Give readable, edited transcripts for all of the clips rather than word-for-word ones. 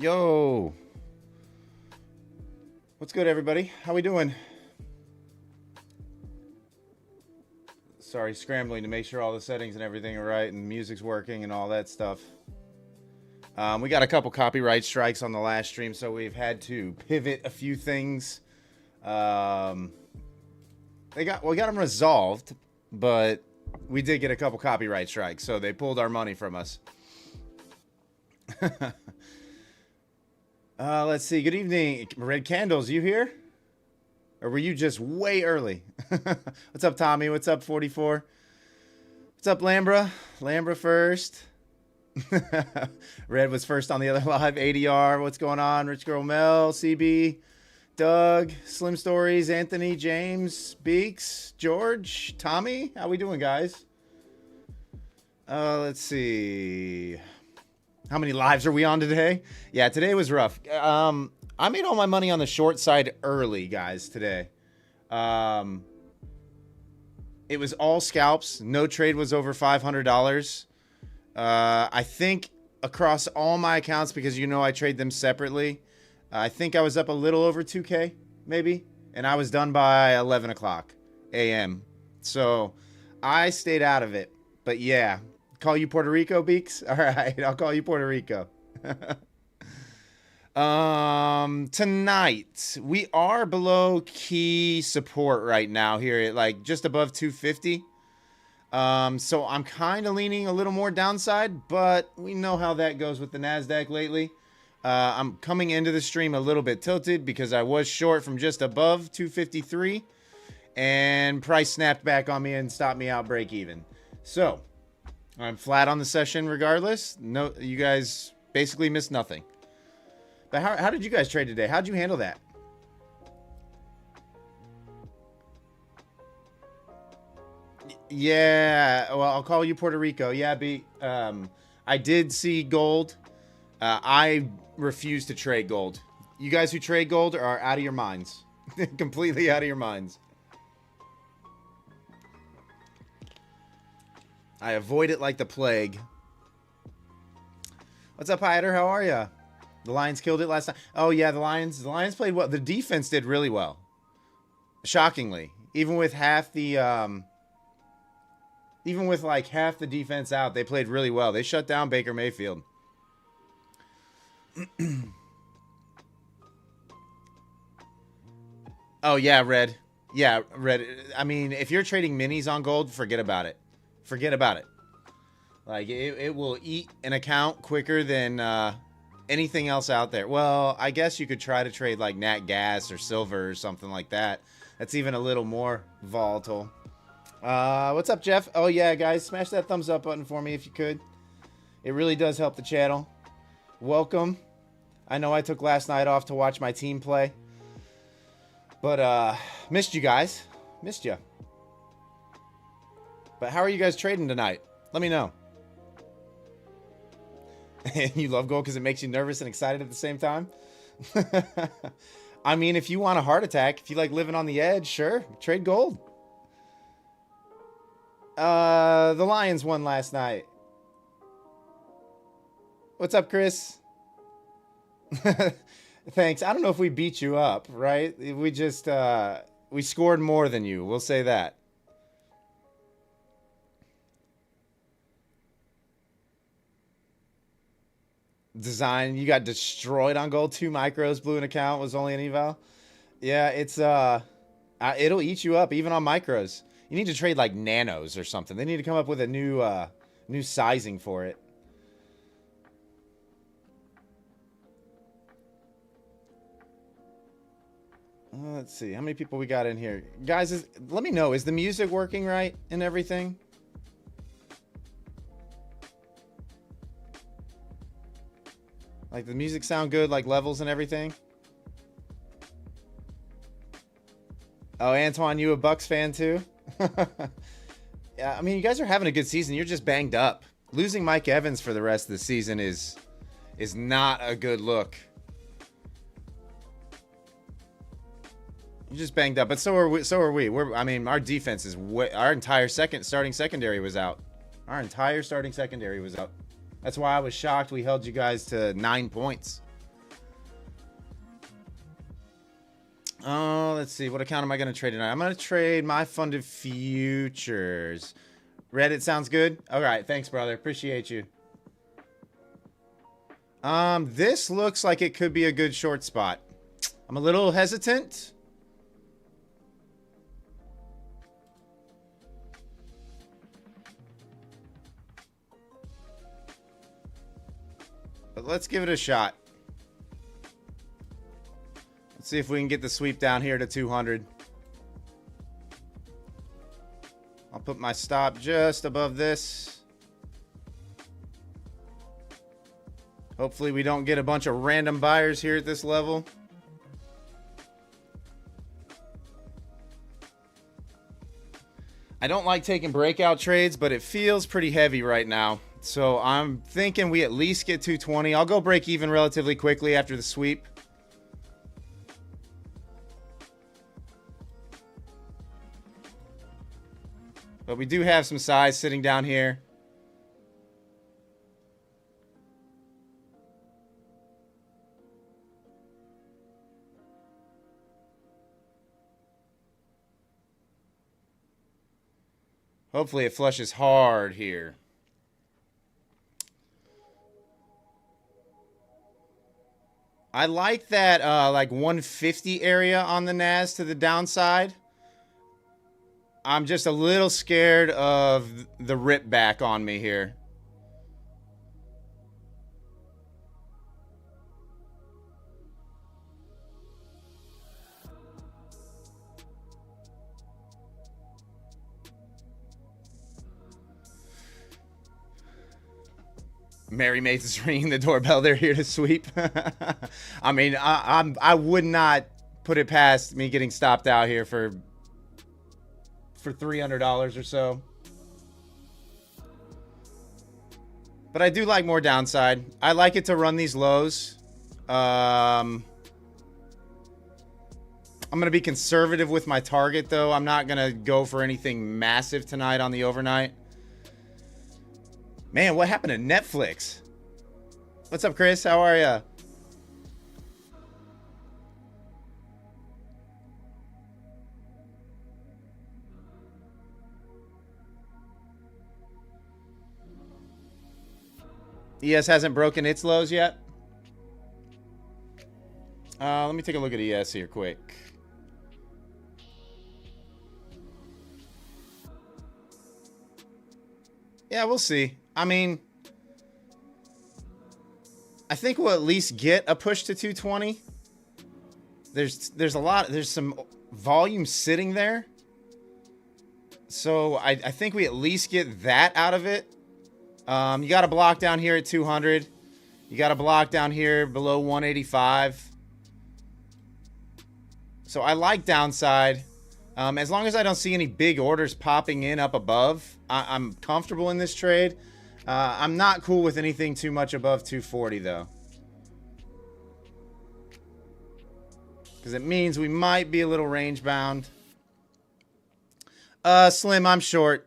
Yo. What's good, everybody? How we doing? Sorry, scrambling to make sure all the settings and everything are right and music's working and all that stuff. We got a couple copyright strikes on the last stream, so we've had to pivot a few things. We got them resolved, but we did get a couple copyright strikes, so they pulled our money from us. Let's see. Good evening, Red Candles. You here? Or were you just way early? What's up, Tommy? What's up, 44? What's up, Lambra? Lambra first. Red was first on the other live. ADR. What's going on? Rich Girl Mel, CB, Doug, Slim Stories, Anthony, James, Beaks, George, Tommy. How we doing, guys? Let's see. How many lives are we on today? Yeah, today was rough. I made all my money on the short side early, guys, today. It was all scalps. No trade was over $500. I think across all my accounts, because you know I trade them separately, I think I was up a little over 2K, maybe. And I was done by 11 o'clock a.m. So I stayed out of it. But yeah. Call you Puerto Rico, Beaks? All right, I'll call you Puerto Rico. Tonight, we are below key support right now here at like just above 250. So I'm kind of leaning a little more downside, but we know how that goes with the Nasdaq lately. I'm coming into the stream a little bit tilted because I was short from just above 253 and price snapped back on me and stopped me out break even. So I'm flat on the session regardless. No, you guys basically missed nothing. But how did you guys trade today? How'd you handle that? Yeah, well, I'll call you Puerto Rico. Yeah, I did see gold. I refuse to trade gold. You guys who trade gold are out of your minds. Completely out of your minds. I avoid it like the plague. What's up, Hyder? How are ya? The Lions killed it last time. Oh yeah, the Lions played well. The defense did really well. Shockingly, even with half the half the defense out, they played really well. They shut down Baker Mayfield. Oh yeah, Red. Yeah, Red. I mean, if you're trading minis on gold, forget about it. Forget about it. Like, it will eat an account quicker than anything else out there. Well, I guess you could try to trade like Nat Gas or silver or something like that. That's even a little more volatile. What's up, Jeff? Oh, yeah, guys. Smash that thumbs up button for me if you could. It really does help the channel. Welcome. I know I took last night off to watch my team play. But, missed you guys. Missed you. But how are you guys trading tonight? Let me know. You love gold because it makes you nervous and excited at the same time? I mean, if you want a heart attack, if you like living on the edge, sure, trade gold. The Lions won last night. What's up, Chris? Thanks. I don't know if we beat you up, right? We just, we scored more than you. We'll say that. Design, you got destroyed on gold. 2 micros, blew an account, was only an eval. Yeah, it's it'll eat you up even on micros. You need to trade like nanos or something. They need to come up with a new sizing for it. Let's see how many people we got in here, guys. Let me know, is the music working right and everything? Like, the music sound good, like levels and everything? Oh, Antoine, you a Bucks fan too? Yeah, I mean, you guys are having a good season. You're just banged up. Losing Mike Evans for the rest of the season is not a good look. You're just banged up, but so are we. I mean, our defense is our entire starting secondary was out. Our entire starting secondary was out. That's why I was shocked we held you guys to 9 points. Oh, let's see. What account am I going to trade tonight? I'm going to trade my funded futures. Reddit sounds good? All right. Thanks, brother. Appreciate you. This looks like it could be a good short spot. I'm a little hesitant. But let's give it a shot. Let's see if we can get the sweep down here to 200. I'll put my stop just above this. Hopefully we don't get a bunch of random buyers here at this level. I don't like taking breakout trades, but it feels pretty heavy right now. So I'm thinking we at least get 220. I'll go break even relatively quickly after the sweep. But we do have some size sitting down here. Hopefully it flushes hard here. I like that like 150 area on the Nas to the downside. I'm just a little scared of the rip back on me here. Mary Maid's is ringing the doorbell. They're here to sweep. I mean, I would not put it past me getting stopped out here for $300 or so. But I do like more downside. I like it to run these lows. I'm going to be conservative with my target, though. I'm not going to go for anything massive tonight on the overnight. Man, what happened to Netflix? What's up, Chris? How are ya? ES hasn't broken its lows yet. Let me take a look at ES here quick. Yeah, we'll see. I mean, I think we'll at least get a push to 220. There's some volume sitting there. So I think we at least get that out of it. You got a block down here at 200. You got a block down here below 185. So I like downside. As long as I don't see any big orders popping in up above, I'm comfortable in this trade. I'm not cool with anything too much above 240, though. Because it means we might be a little range bound. Slim, I'm short.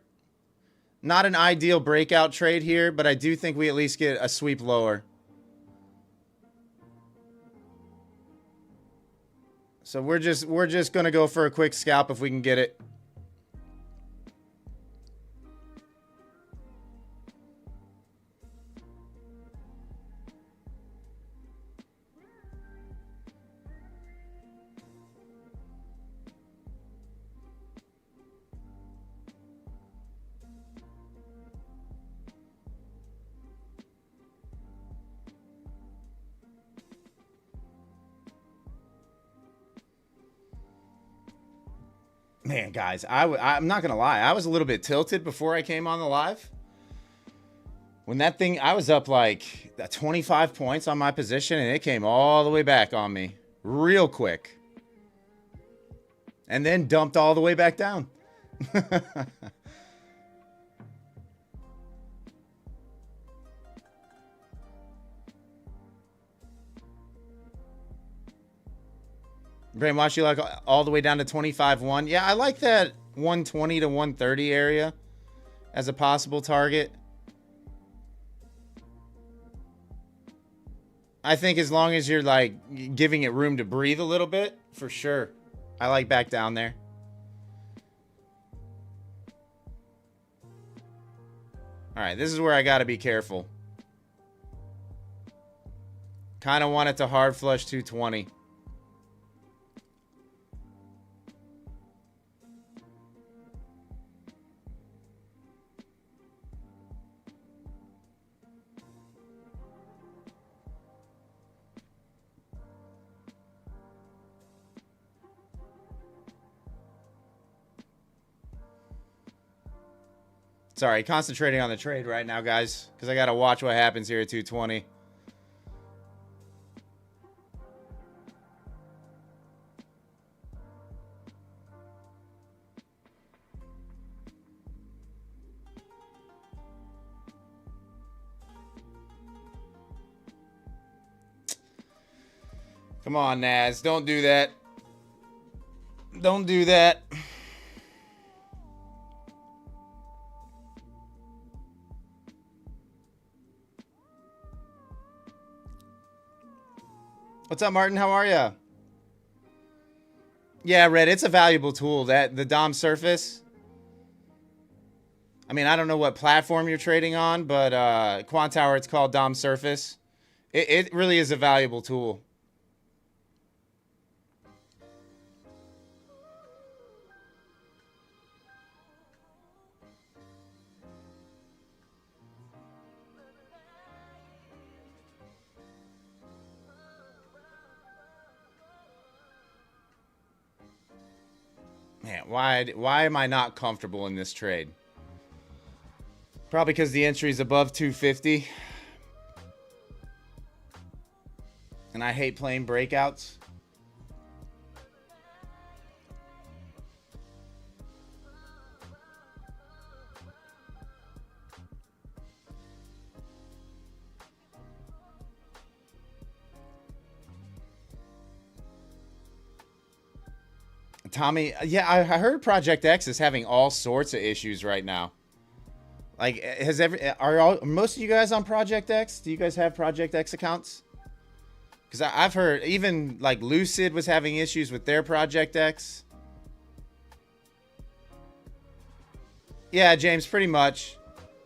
Not an ideal breakout trade here, but I do think we at least get a sweep lower. So we're just going to go for a quick scalp if we can get it. Man, guys, I'm not going to lie. I was a little bit tilted before I came on the live. When that thing, I was up like 25 points on my position, and it came all the way back on me real quick. And then dumped all the way back down. Brainwash, you like all the way down to 25-1. Yeah, I like that 120 to 130 area as a possible target. I think as long as you're like giving it room to breathe a little bit, for sure. I like back down there. All right, this is where I got to be careful. Kind of want it to hard flush 220. Sorry, concentrating on the trade right now, guys, because I got to watch what happens here at 220. Come on, Naz. Don't do that. Don't do that. What's up, Martin? How are you? Yeah, Red, it's a valuable tool. That the DOM surface. I mean, I don't know what platform you're trading on, but Quantower, it's called DOM surface. It really is a valuable tool. Man, why am I not comfortable in this trade? Probably because the entry is above 250. And I hate playing breakouts. Tommy, yeah, I heard Project X is having all sorts of issues right now. Like, are most of you guys on Project X? Do you guys have Project X accounts? Because I've heard even like Lucid was having issues with their Project X. Yeah, James, pretty much.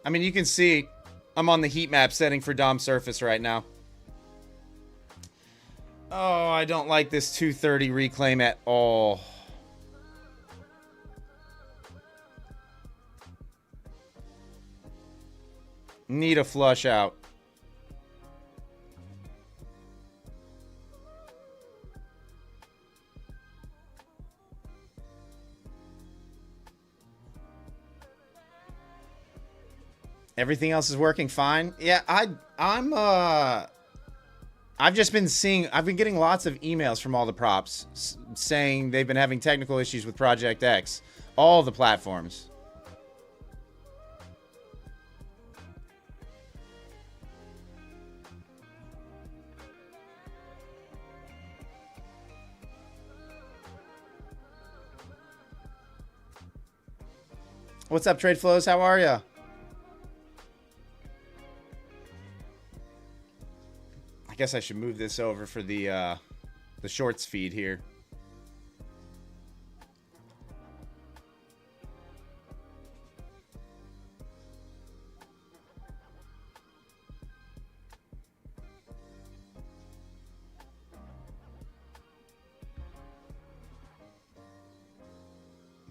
I mean, you can see I'm on the heat map setting for DOM surface right now. Oh, I don't like this 230 reclaim at all. Need a flush out. Everything else is working fine. Yeah, I've just been seeing, I've been getting lots of emails from all the props saying they've been having technical issues with Project X. All the platforms. What's up, Trade Flows? How are you? I guess I should move this over for the shorts feed here.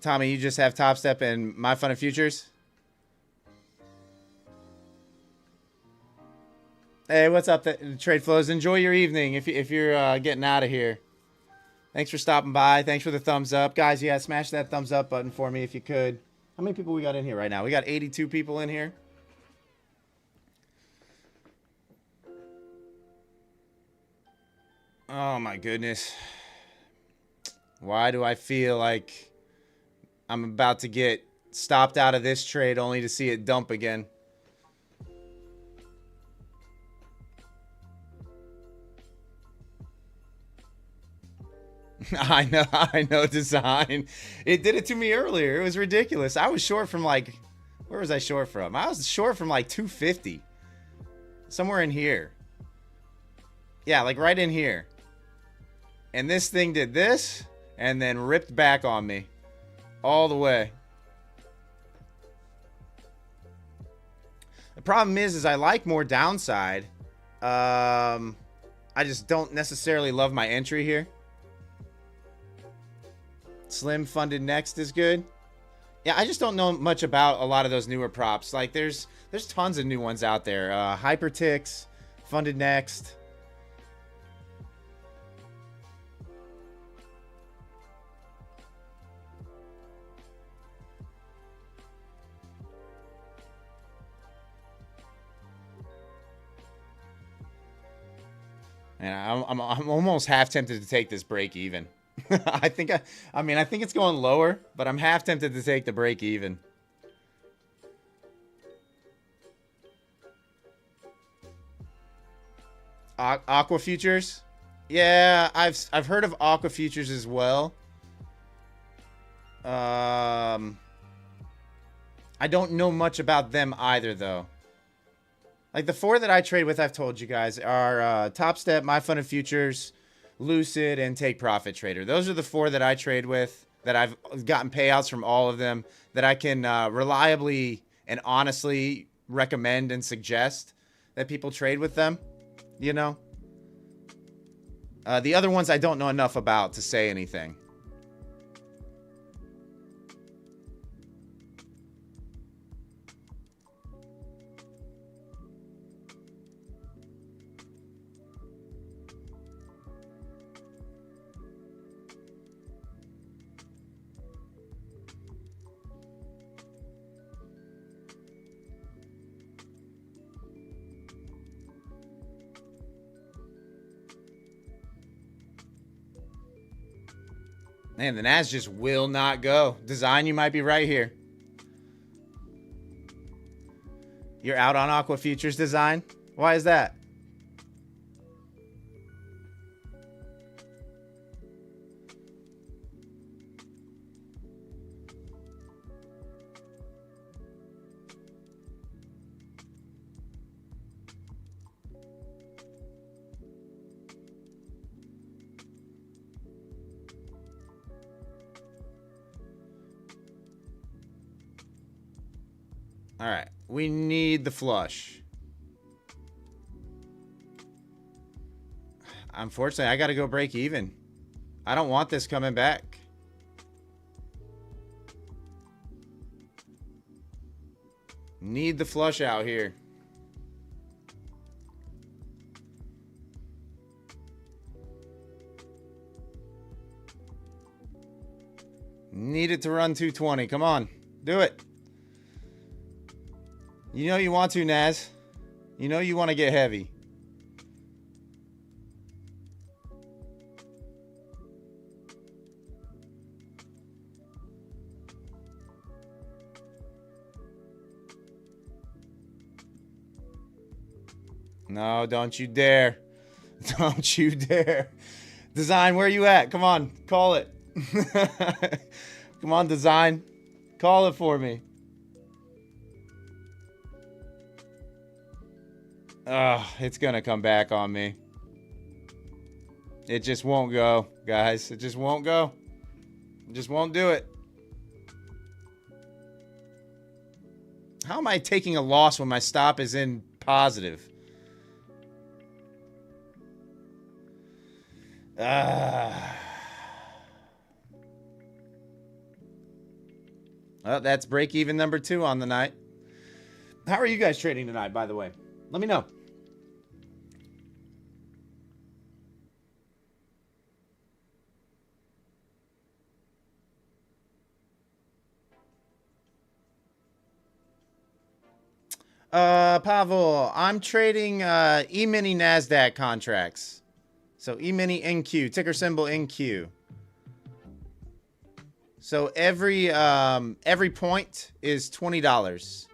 Tommy, you just have Top Step and My Fun and Futures? Hey, what's up, Trade Flows? Enjoy your evening if you're getting out of here. Thanks for stopping by. Thanks for the thumbs up. Guys, yeah, smash that thumbs up button for me if you could. How many people we got in here right now? We got 82 people in here. Oh, my goodness. Why do I feel like I'm about to get stopped out of this trade only to see it dump again? I know design. It did it to me earlier. It was ridiculous. I was short from like, where was I short from? I was short from like 250. Somewhere in here. Yeah, like right in here. And this thing did this. and then ripped back on me all the way. The problem is I like more downside. I just don't necessarily love my entry here. Slim funded next is good. Yeah, I just don't know much about a lot of those newer props. Like there's tons of new ones out there. Hypertix, funded next. And I'm almost half tempted to take this break even. I think it's going lower, but I'm half tempted to take the break even. Aqua futures? Yeah, I've heard of Aqua futures as well. I don't know much about them either though. Like the 4 that I trade with, I've told you guys, are Top Step, My Fun of Futures, Lucid, and TakeProfit Trader. Those are the 4 that I trade with, that I've gotten payouts from all of them, that I can reliably and honestly recommend and suggest that people trade with them, you know? The other ones I don't know enough about to say anything. Man, the Nas just will not go. Design, you might be right here. You're out on Aqua Futures Design? Why is that? All right, we need the flush. Unfortunately, I got to go break even. I don't want this coming back. Need the flush out here. Need it to run 220. Come on, do it. You know you want to, Naz. You know you want to get heavy. No, don't you dare. Don't you dare. Design, where you at? Come on, call it. Come on, Design. Call it for me. It's gonna come back on me. It just won't go, guys. It just won't go. It just won't do it. How am I taking a loss when my stop is in positive? Well, that's break even number 2 on the night. How are you guys trading tonight, by the way? Let me know. Pavel, I'm trading E-mini Nasdaq contracts. So E-mini NQ, ticker symbol NQ. So every point is $20.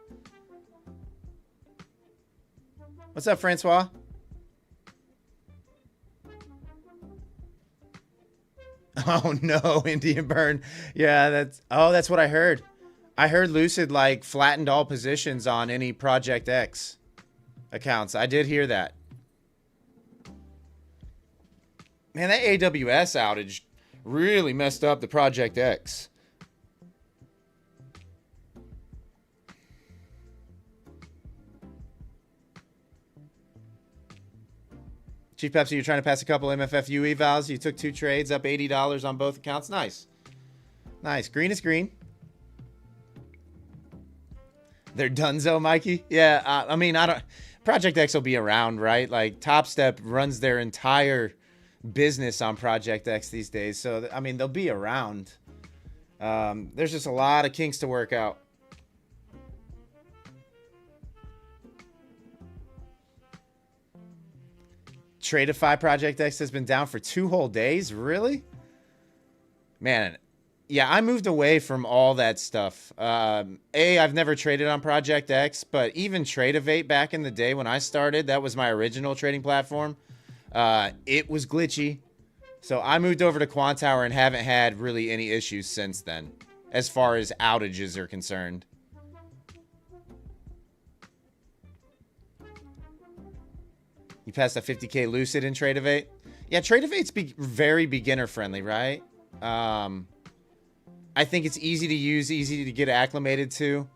What's up, Francois? Oh no, Indian burn. Yeah, that's what I heard. I heard Lucid like flattened all positions on any Project X accounts. I did hear that. Man, that AWS outage Really messed up the Project X. Chief Pepsi, you're trying to pass a couple MFFU evals. You took 2 trades, up $80 on both accounts. Nice. Nice. Green is green. They're donezo, Mikey. Yeah, I mean, I don't. Project X will be around, right? Like Top Step runs their entire business on Project X these days, so I mean, they'll be around. There's just a lot of kinks to work out. Tradeify Project X has been down for 2 whole days. Really? Man, yeah, I moved away from all that stuff. I've never traded on Project X, but even Tradeivate back in the day when I started, that was my original trading platform. It was glitchy. So I moved over to Quantower and haven't had really any issues since then, as far as outages are concerned. You passed a 50K Lucid in Tradeivate? Yeah, Tradeivate's very beginner friendly, right? I think it's easy to use, easy to get acclimated to.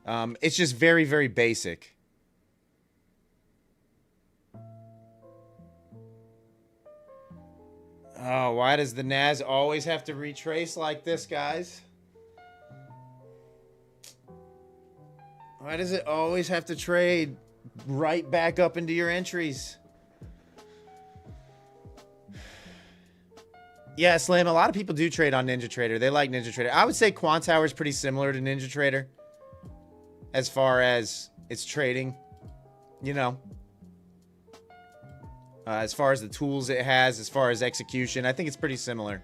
It's just very, very basic. Oh, why does the Nas always have to retrace like this, guys? Why does it always have to trade right back up into your entries? Yeah, Slim, a lot of people do trade on NinjaTrader. They like NinjaTrader. I would say Quantower is pretty similar to NinjaTrader as far as its trading, you know. As far as the tools it has, as far as execution, I think it's pretty similar.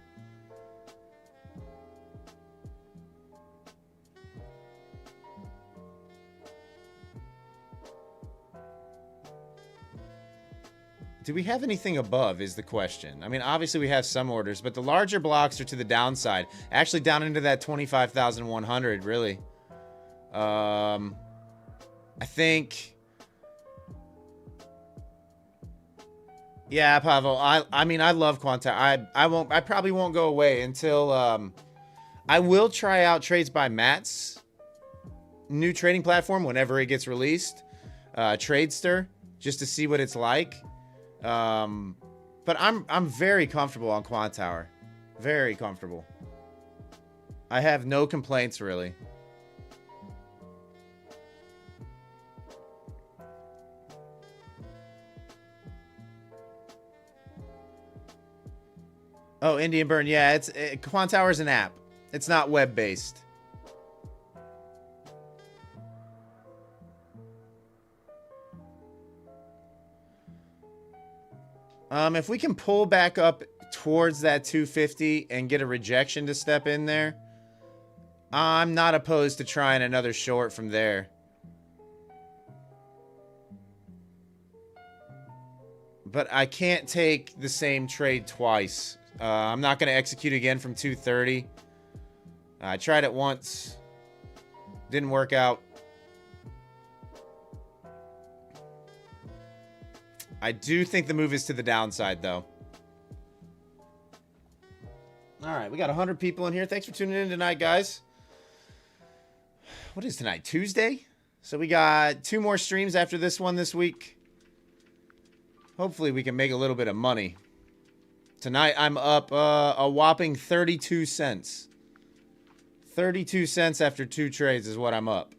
Do we have anything above is the question. I mean, obviously we have some orders, but the larger blocks are to the downside. Actually down into that 25,100, really. I think... Yeah, Pavel, I mean, I love Quantower. I probably won't go away until... I will try out Trades by Matt's new trading platform whenever it gets released. Tradester, just to see what it's like. But I'm very comfortable on Quantower. Very comfortable. I have no complaints, really. Oh, Indian Burn. Yeah, Quantower is an app. It's not web-based. If we can pull back up towards that 250 and get a rejection to step in there, I'm not opposed to trying another short from there. But I can't take the same trade twice. I'm not going to execute again from 230. I tried it once. Didn't work out. I do think the move is to the downside, though. All right, we got 100 people in here. Thanks for tuning in tonight, guys. What is tonight? Tuesday? So we got 2 more streams after this one this week. Hopefully we can make a little bit of money. Tonight I'm up a whopping 32 cents. 32 cents after 2 trades is what I'm up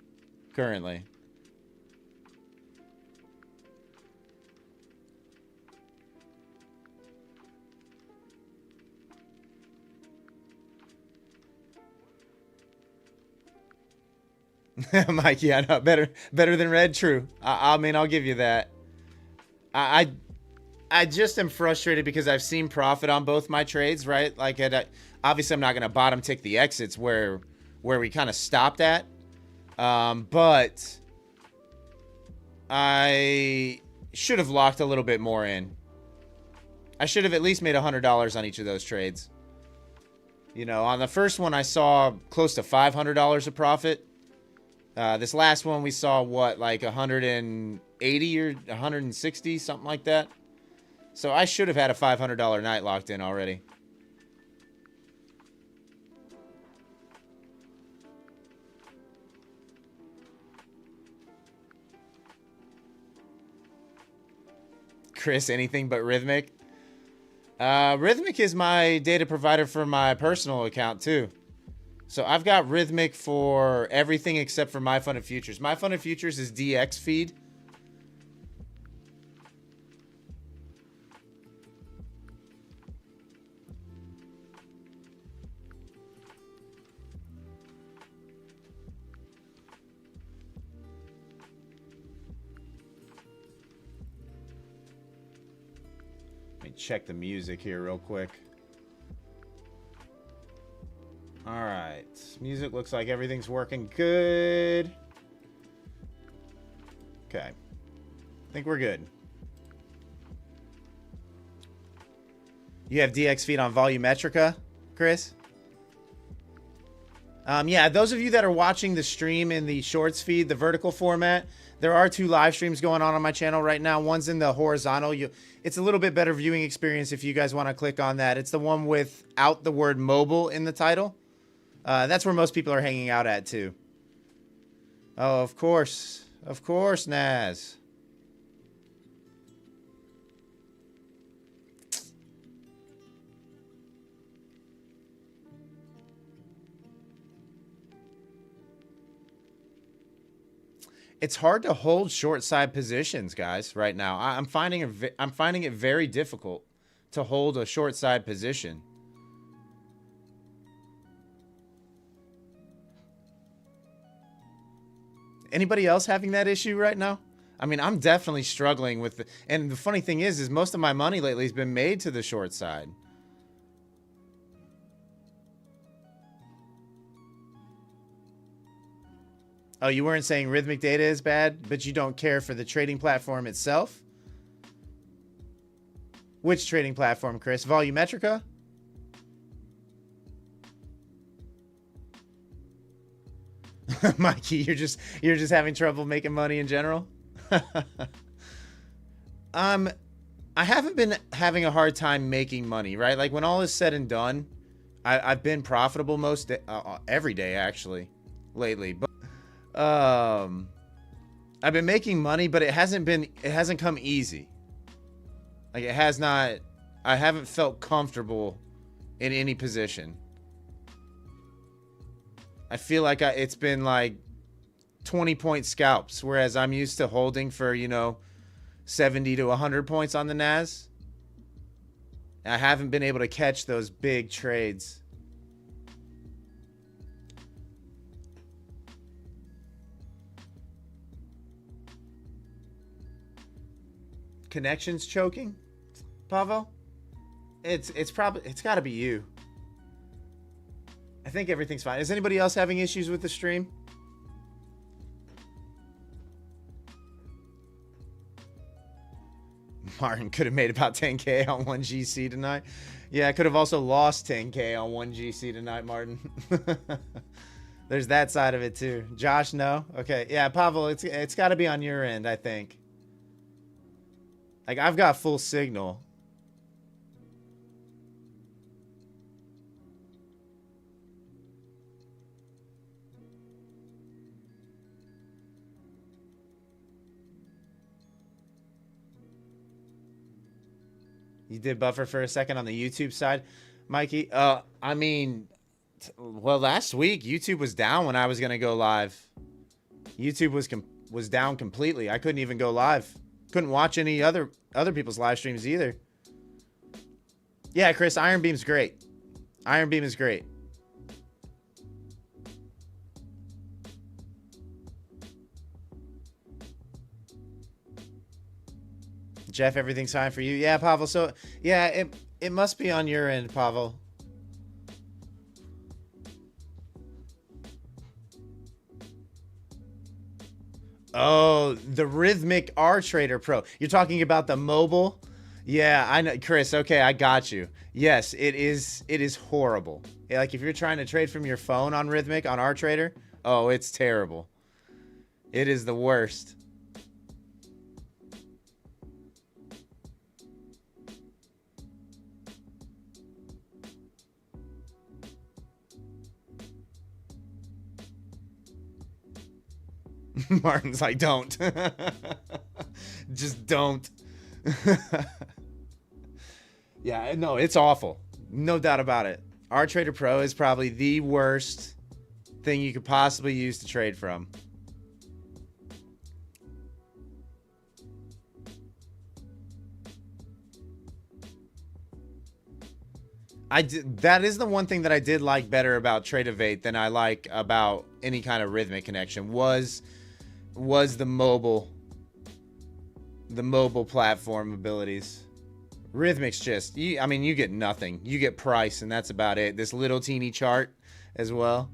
currently. Mike, yeah, no, better than red. True. I mean, I'll give you that. I just am frustrated because I've seen profit on both my trades, right? Like, obviously, I'm not going to bottom tick the exits where we kind of stopped at. But I should have locked a little bit more in. I should have at least made $100 on each of those trades. You know, on the first one, I saw close to $500 of profit. This last one, we saw, what, like 180 or 160, something like that. So I should have had a $500 night locked in already. Chris, anything but Rhythmic. Rhythmic is my data provider for my personal account too. So I've got Rhythmic for everything except for My Fun and Futures. My Fun and Futures is DX feed. Let me check the music here real quick. All right, music looks like everything's working good. Okay, I think we're good. You have DX feed on Volumetrica, Chris? Yeah, those of you that are watching the stream in the shorts feed, the vertical format, there are 2 live streams going on my channel right now. One's in the horizontal. It's a little bit better viewing experience if you guys want to click on that. It's the one without the word mobile in the title. That's where most people are hanging out at too. Oh, of course, Naz. It's hard to hold short side positions, guys, right now. I'm finding it very difficult to hold a short side position. Anybody else having that issue right now? I mean, I'm definitely struggling with it. And the funny thing is most of my money lately has been made to the short side. Oh, you weren't saying Rhythmic data is bad, but you don't care for the trading platform itself? Which trading platform, Chris? Volumetrica? Mikey, you're just having trouble making money in general? I haven't been having a hard time making money, right? Like when all is said and done, I've been profitable most every day actually lately. But I've been making money, but it hasn't come easy. Like it has not. I haven't felt comfortable in any position. I feel like it's been like 20-point scalps, whereas I'm used to holding for, 70 to 100 points on the Nas. I haven't been able to catch those big trades. Connections choking, Pavel? It's got to be you. I think everything's fine. Is anybody else having issues with the stream? Martin could have made about 10K on 1GC tonight. Yeah, I could have also lost 10K on 1GC tonight, Martin. There's that side of it too. Josh, no? Okay, yeah, Pavel, it's got to be on your end, I think. Like, I've got full signal. You did buffer for a second on the YouTube side, Mikey. I mean, well, last week YouTube was down when I was gonna go live. YouTube was down completely. I couldn't even go live. Couldn't watch any other people's live streams either. Yeah, Chris, Iron Beam's great. Iron Beam is great. Jeff, everything's fine for you? Yeah, Pavel. So, yeah, it must be on your end, Pavel. Oh, the Rhythmic R Trader Pro. You're talking about the mobile? Yeah, I know, Chris. Okay, I got you. Yes, it is horrible. Like if you're trying to trade from your phone on Rhythmic on R Trader, oh, it's terrible. It is the worst. Martin's like, don't. Just don't. Yeah, no, it's awful. No doubt about it. Our Trader Pro is probably the worst thing you could possibly use to trade from. That is the one thing that I did like better about Tradeovate than I like about any kind of Rhythmic connection was the mobile platform abilities. Rhythmic's just, I mean, you get nothing. You get price, and that's about it. This little teeny chart as well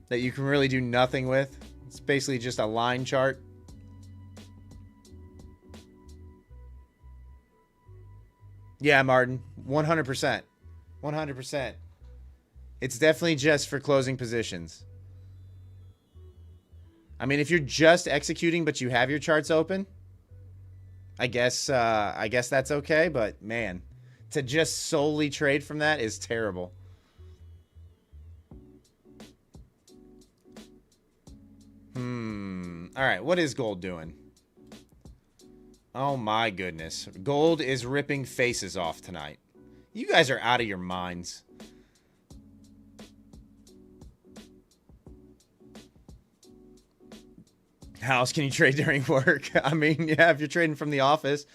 that you can really do nothing with. It's basically just a line chart. Yeah, Martin, 100%. 100%. It's definitely just for closing positions. I mean, if you're just executing but you have your charts open, I guess that's okay, but man, to just solely trade from that is terrible. All right, what is gold doing? Oh my goodness. Gold is ripping faces off tonight. You guys are out of your minds. How else can you trade during work? I mean, yeah, if you're trading from the office.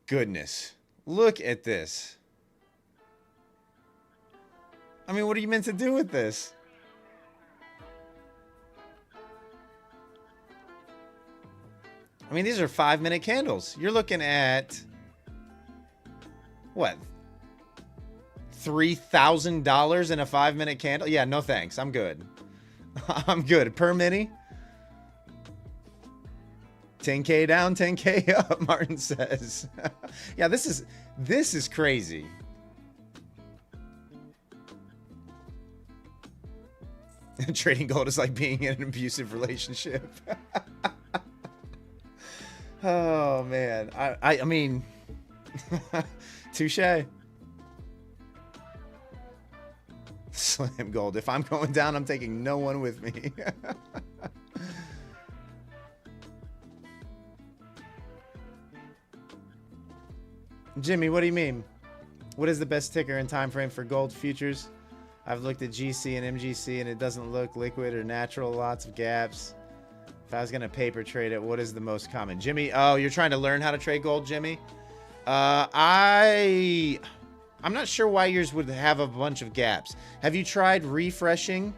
Goodness. Look at this. I mean, what are you meant to do with this? I mean, these are 5-minute candles. You're looking at, what, $3,000 in a 5-minute candle? Yeah, no thanks. I'm good. I'm good. Per mini? 10K down, 10K up, Martin says. Yeah, this is crazy. Trading gold is like being in an abusive relationship. Oh man, I mean, touche. Slam gold. If I'm going down, I'm taking no one with me. Jimmy, what do you mean? What is the best ticker and time frame for gold futures? I've looked at GC and MGC and it doesn't look liquid or natural. Lots of gaps. If I was going to paper trade it, what is the most common? Jimmy, oh, you're trying to learn how to trade gold, Jimmy? I'm not sure why yours would have a bunch of gaps. Have you tried refreshing?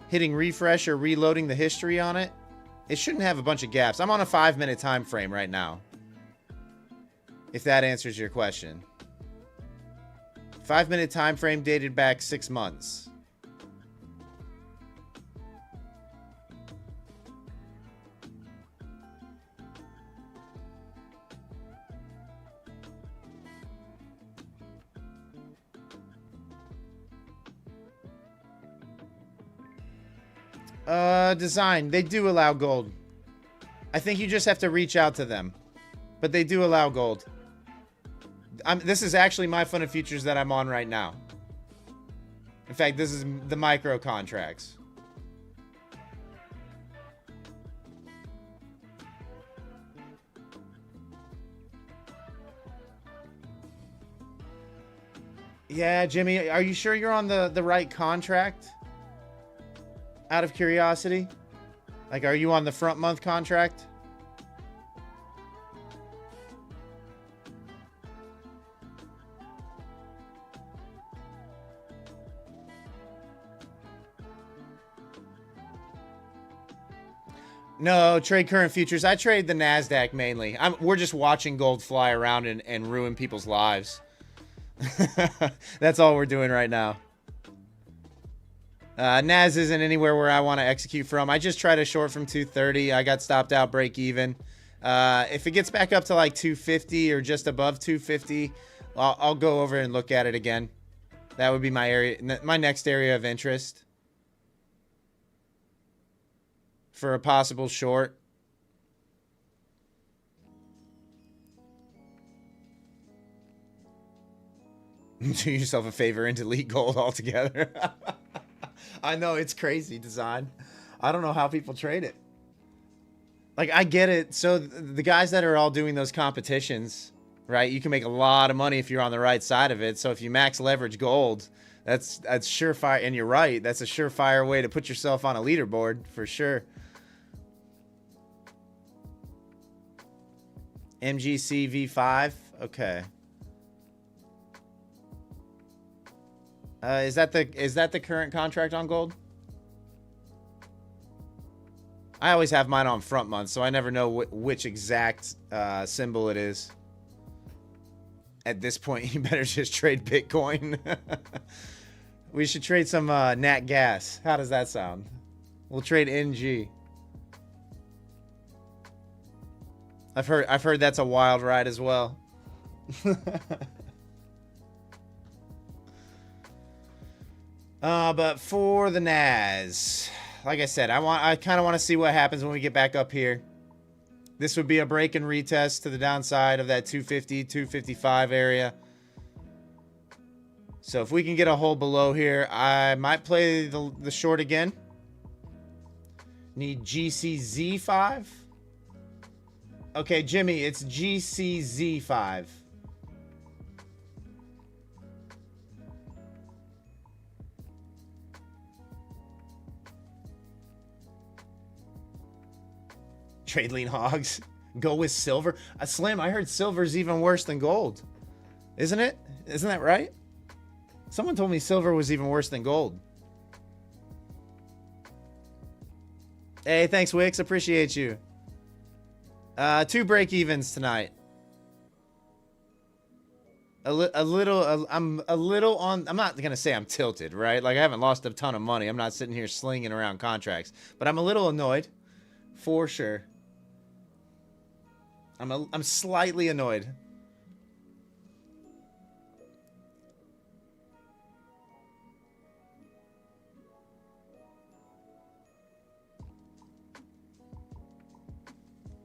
Hitting refresh or reloading the history on it? It shouldn't have a bunch of gaps. I'm on a 5-minute time frame right now. If that answers your question. 5-minute time frame dated back 6 months. Design. They do allow gold. I think you just have to reach out to them. But they do allow gold. This is actually my fund of futures that I'm on right now. In fact, this is the micro contracts. Yeah, Jimmy, are you sure you're on the right contract? Out of curiosity? Like, are you on the front month contract? No, trade current futures. I trade the Nasdaq mainly. We're just watching gold fly around and ruin people's lives. That's all we're doing right now. Nas isn't anywhere where I want to execute from. I just tried to short from 230. I got stopped out break even. If it gets back up to like 250 or just above 250, I'll go over and look at it again. That would be my area, my next area of interest for a possible short. Do yourself a favor and delete gold altogether. I know, it's crazy, design. I don't know how people trade it. Like, I get it. So the guys that are all doing those competitions, right? You can make a lot of money if you're on the right side of it. So if you max leverage gold, that's surefire. And you're right. That's a surefire way to put yourself on a leaderboard for sure. MGC V5. Okay. Is that the current contract on gold? I always have mine on front month, so I never know which exact symbol it is. At this point, you better just trade Bitcoin. We should trade some nat gas. How does that sound? We'll trade NG. I've heard that's a wild ride as well. But for the NAS, like I said, I kind of want to see what happens when we get back up here. This would be a break and retest to the downside of that 250, 255 area. So if we can get a hold below here, I might play the short again. Need GCZ5. Okay, Jimmy, it's GCZ5. Trade lean hogs. Go with silver. Slim, I heard silver's even worse than gold. Isn't it? Isn't that right? Someone told me silver was even worse than gold. Hey, thanks, Wix. Appreciate you. 2 break evens tonight. I'm a little on. I'm not gonna say I'm tilted, right? Like, I haven't lost a ton of money. I'm not sitting here slinging around contracts, but I'm a little annoyed, for sure. I'm slightly annoyed.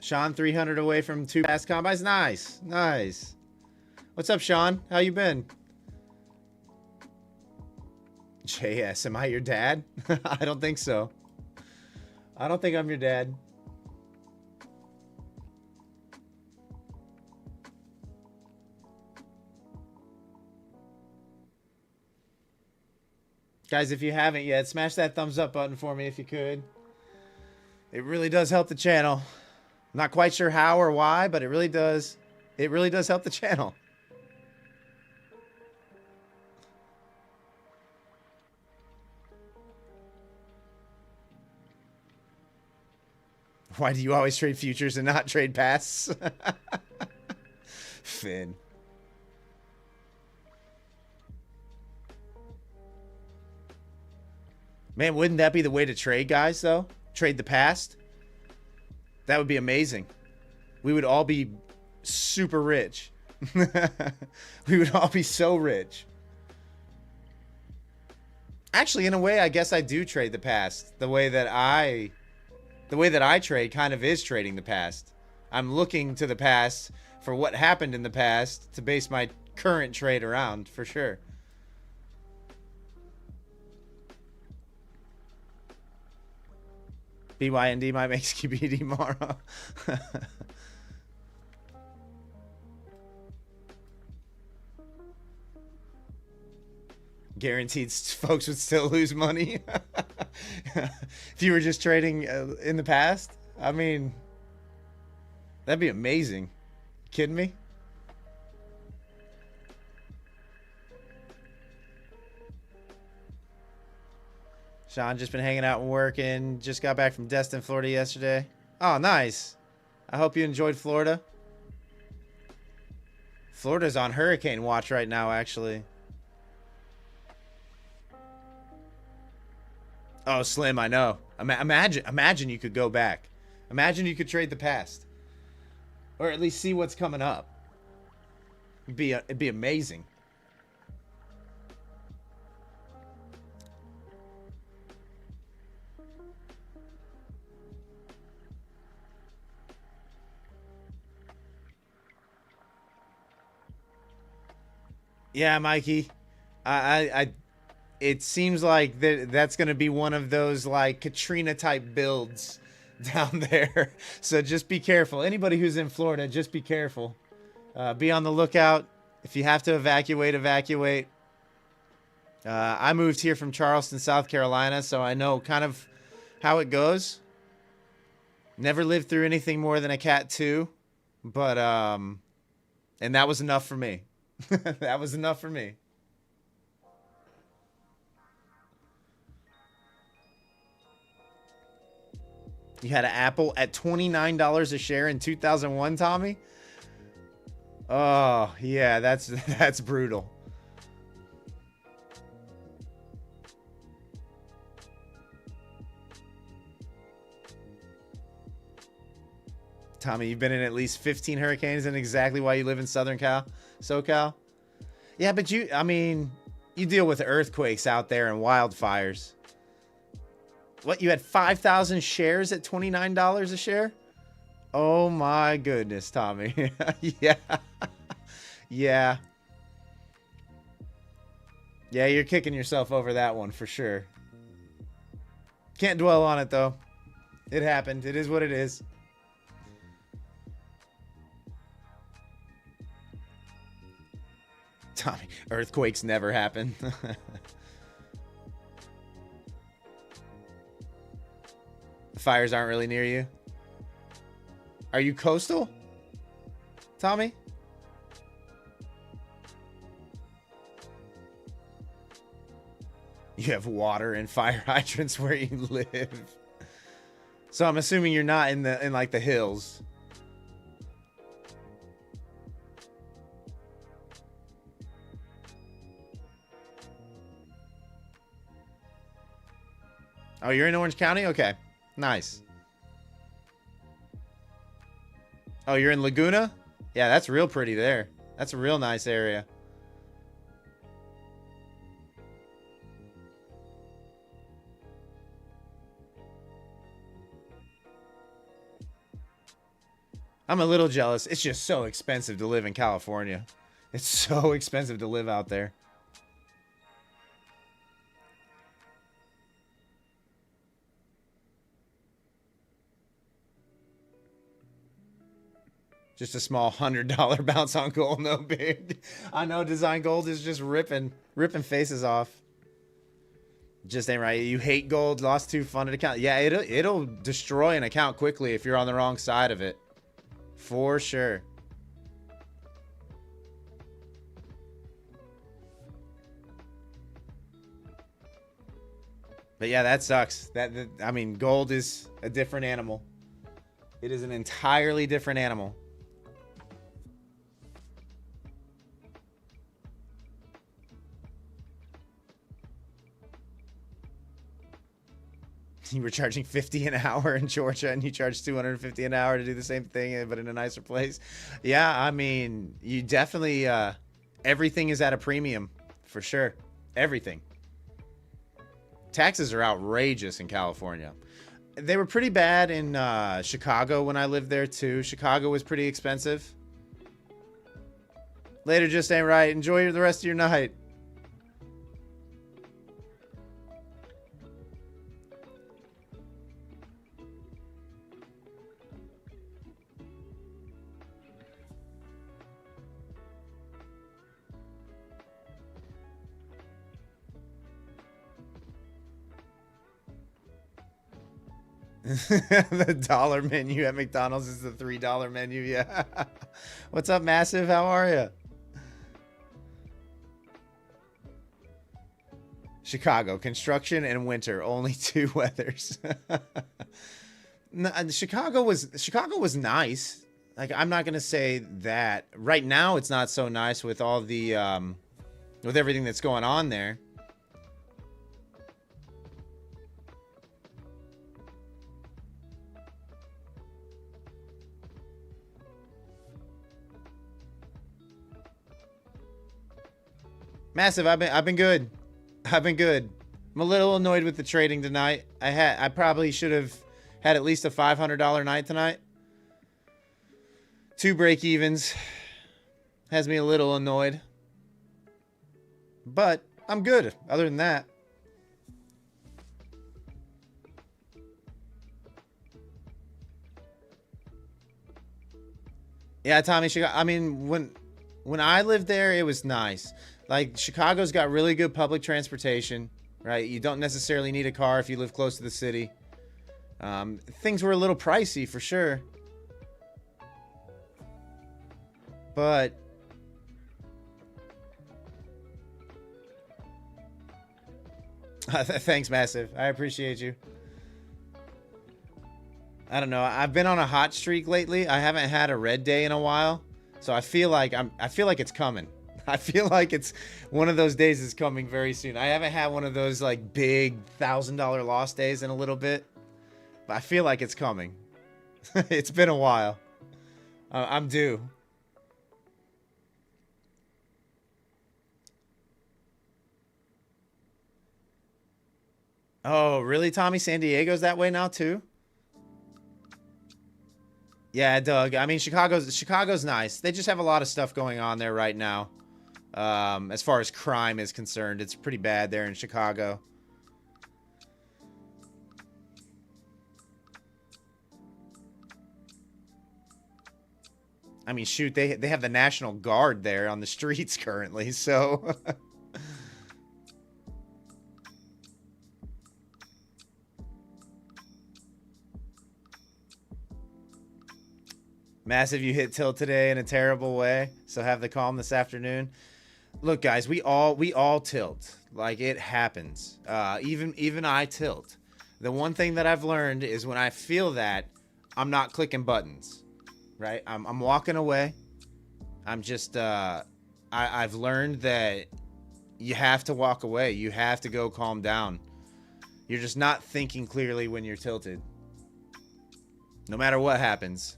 Sean, 300 away from 2 past combines. Nice, nice. What's up, Sean? How you been? JS, am I your dad? I don't think so. I don't think I'm your dad. Guys, if you haven't yet, smash that thumbs up button for me if you could. It really does help the channel. I'm not quite sure how or why, but it really does. It really does help the channel. Why do you always trade futures and not trade pasts? Finn. Man, wouldn't that be the way to trade, guys, though? Trade the past? That would be amazing. We would all be super rich. We would all be so rich. Actually, in a way, I guess I do trade the past. The way that I trade kind of is trading the past. I'm looking to the past for what happened in the past to base my current trade around, for sure. BYND might make SKBD tomorrow. Guaranteed folks would still lose money. If you were just trading in the past. I mean, that'd be amazing. You kidding me? Sean, just been hanging out and working. Just got back from Destin, Florida yesterday. Oh, nice. I hope you enjoyed Florida. Florida's on hurricane watch right now, actually. Oh, Slim, I know. Imagine you could go back. Imagine you could trade the past. Or at least see what's coming up. It'd be amazing. Yeah, Mikey. It seems like that's going to be one of those like Katrina type builds down there. So just be careful. Anybody who's in Florida, just be careful. Be on the lookout. If you have to evacuate, evacuate. I moved here from Charleston, South Carolina, so I know kind of how it goes. Never lived through anything more than a Cat 2, but and that was enough for me. That was enough for me. You had an Apple at $29 a share in 2001, Tommy? Oh, yeah, that's brutal. Tommy, you've been in at least 15 hurricanes, and exactly why you live in Southern SoCal. Yeah, but I mean, you deal with earthquakes out there and wildfires. What, you had 5,000 shares at $29 a share? Oh my goodness, Tommy. Yeah. Yeah. Yeah, you're kicking yourself over that one for sure. Can't dwell on it though. It happened. It is what it is. Tommy, earthquakes never happen. The fires aren't really near you. Are you coastal, Tommy? You have water and fire hydrants where you live. So I'm assuming you're not in like the hills. Oh, you're in Orange County? Okay. Nice. Oh, you're in Laguna? Yeah, that's real pretty there. That's a real nice area. I'm a little jealous. It's just so expensive to live in California. It's so expensive to live out there. Just a small $100 bounce on gold, no big. I know Design Gold is just ripping faces off. Just ain't right. You hate gold, lost 2 funded account. Yeah, it'll destroy an account quickly if you're on the wrong side of it. For sure. But yeah, that sucks. I mean, gold is a different animal. It is an entirely different animal. You were charging $50 an hour in Georgia, and you charge $250 an hour to do the same thing, but in a nicer place. Yeah, I mean, you definitely, everything is at a premium, for sure. Everything. Taxes are outrageous in California. They were pretty bad in Chicago when I lived there, too. Chicago was pretty expensive. Later just ain't right. Enjoy the rest of your night. The dollar menu at McDonald's is the $3 menu. Yeah. What's up, Massive? How are you? Chicago, construction and winter, only 2 weathers. No, Chicago was nice. Like, I'm not gonna say that right now it's not so nice with all the with everything that's going on there. Massive, I've been good. I've been good. I'm a little annoyed with the trading tonight. I probably should have had at least a $500 night tonight. 2 break evens has me a little annoyed. But I'm good other than that. Yeah, Tommy, Chicago. I mean, when I lived there, it was nice. Like Chicago's got really good public transportation, right? You don't necessarily need a car if you live close to the city. Things were a little pricey for sure, but thanks, Massive. I appreciate you. I don't know. I've been on a hot streak lately. I haven't had a red day in a while, so I feel like it's coming. I feel like it's one of those days is coming very soon. I haven't had one of those like big $1,000 loss days in a little bit, but I feel like it's coming. It's been a while. I'm due. Oh, really, Tommy? San Diego's that way now too? Yeah, Doug. I mean, Chicago's nice. They just have a lot of stuff going on there right now. As far as crime is concerned, it's pretty bad there in Chicago. I mean, shoot, they have the National Guard there on the streets currently, so Massive, you hit tilt today in a terrible way, so have the calm this afternoon. Look, guys, we all tilt. Like, it happens. Even I tilt. The one thing that I've learned is when I feel that, I'm not clicking buttons, right? I'm walking away. I'm just I've learned that you have to walk away. You have to go calm down. You're just not thinking clearly when you're tilted. No matter what happens.